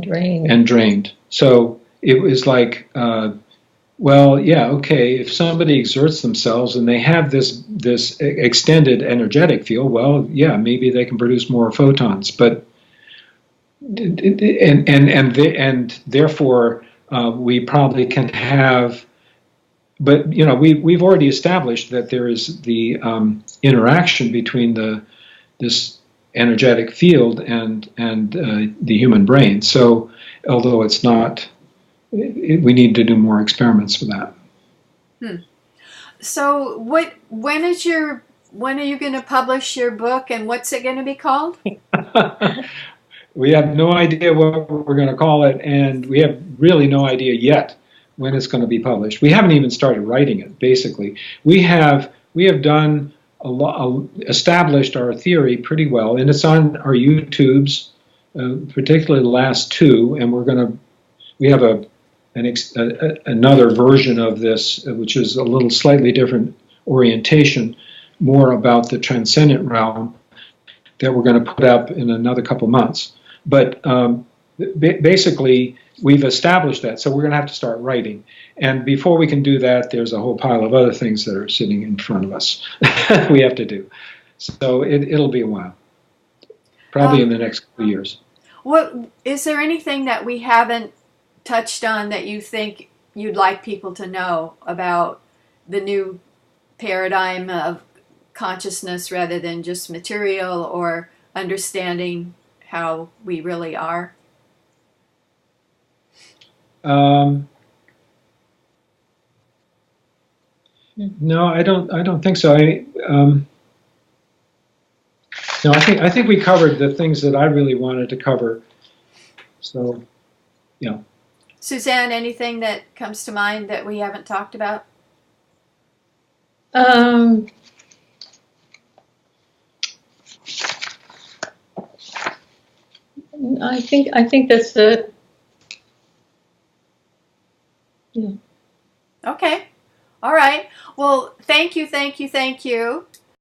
drained. So it was like, well, yeah, okay, if somebody exerts themselves and they have this extended energetic field, well, yeah, maybe they can produce more photons, but and therefore we probably can have, but you know, we've already established that there is the interaction between this energetic field and the human brain. So although it's not, we need to do more experiments for that. So when are you going to publish your book, and what's it going to be called? We have no idea what we're going to call it, and we have really no idea yet when it's going to be published. We haven't even started writing it, basically. We have done established our theory pretty well, and it's on our YouTubes, particularly the last two, and we have another version of this, which is a little slightly different orientation, more about the transcendent realm, that we're going to put up in another couple months. But basically, we've established that, so we're going to have to start writing. And before we can do that, there's a whole pile of other things that are sitting in front of us we have to do. So it'll be a while, probably in the next couple of years. Is there anything that we haven't touched on that you think you'd like people to know about the new paradigm of consciousness rather than just material, or understanding how we really are? No, I don't think so. No, I think we covered the things that I really wanted to cover. So, yeah. Suzanne, anything that comes to mind that we haven't talked about? I think that's it. Yeah. Okay. All right. Well, thank you, thank you, thank you.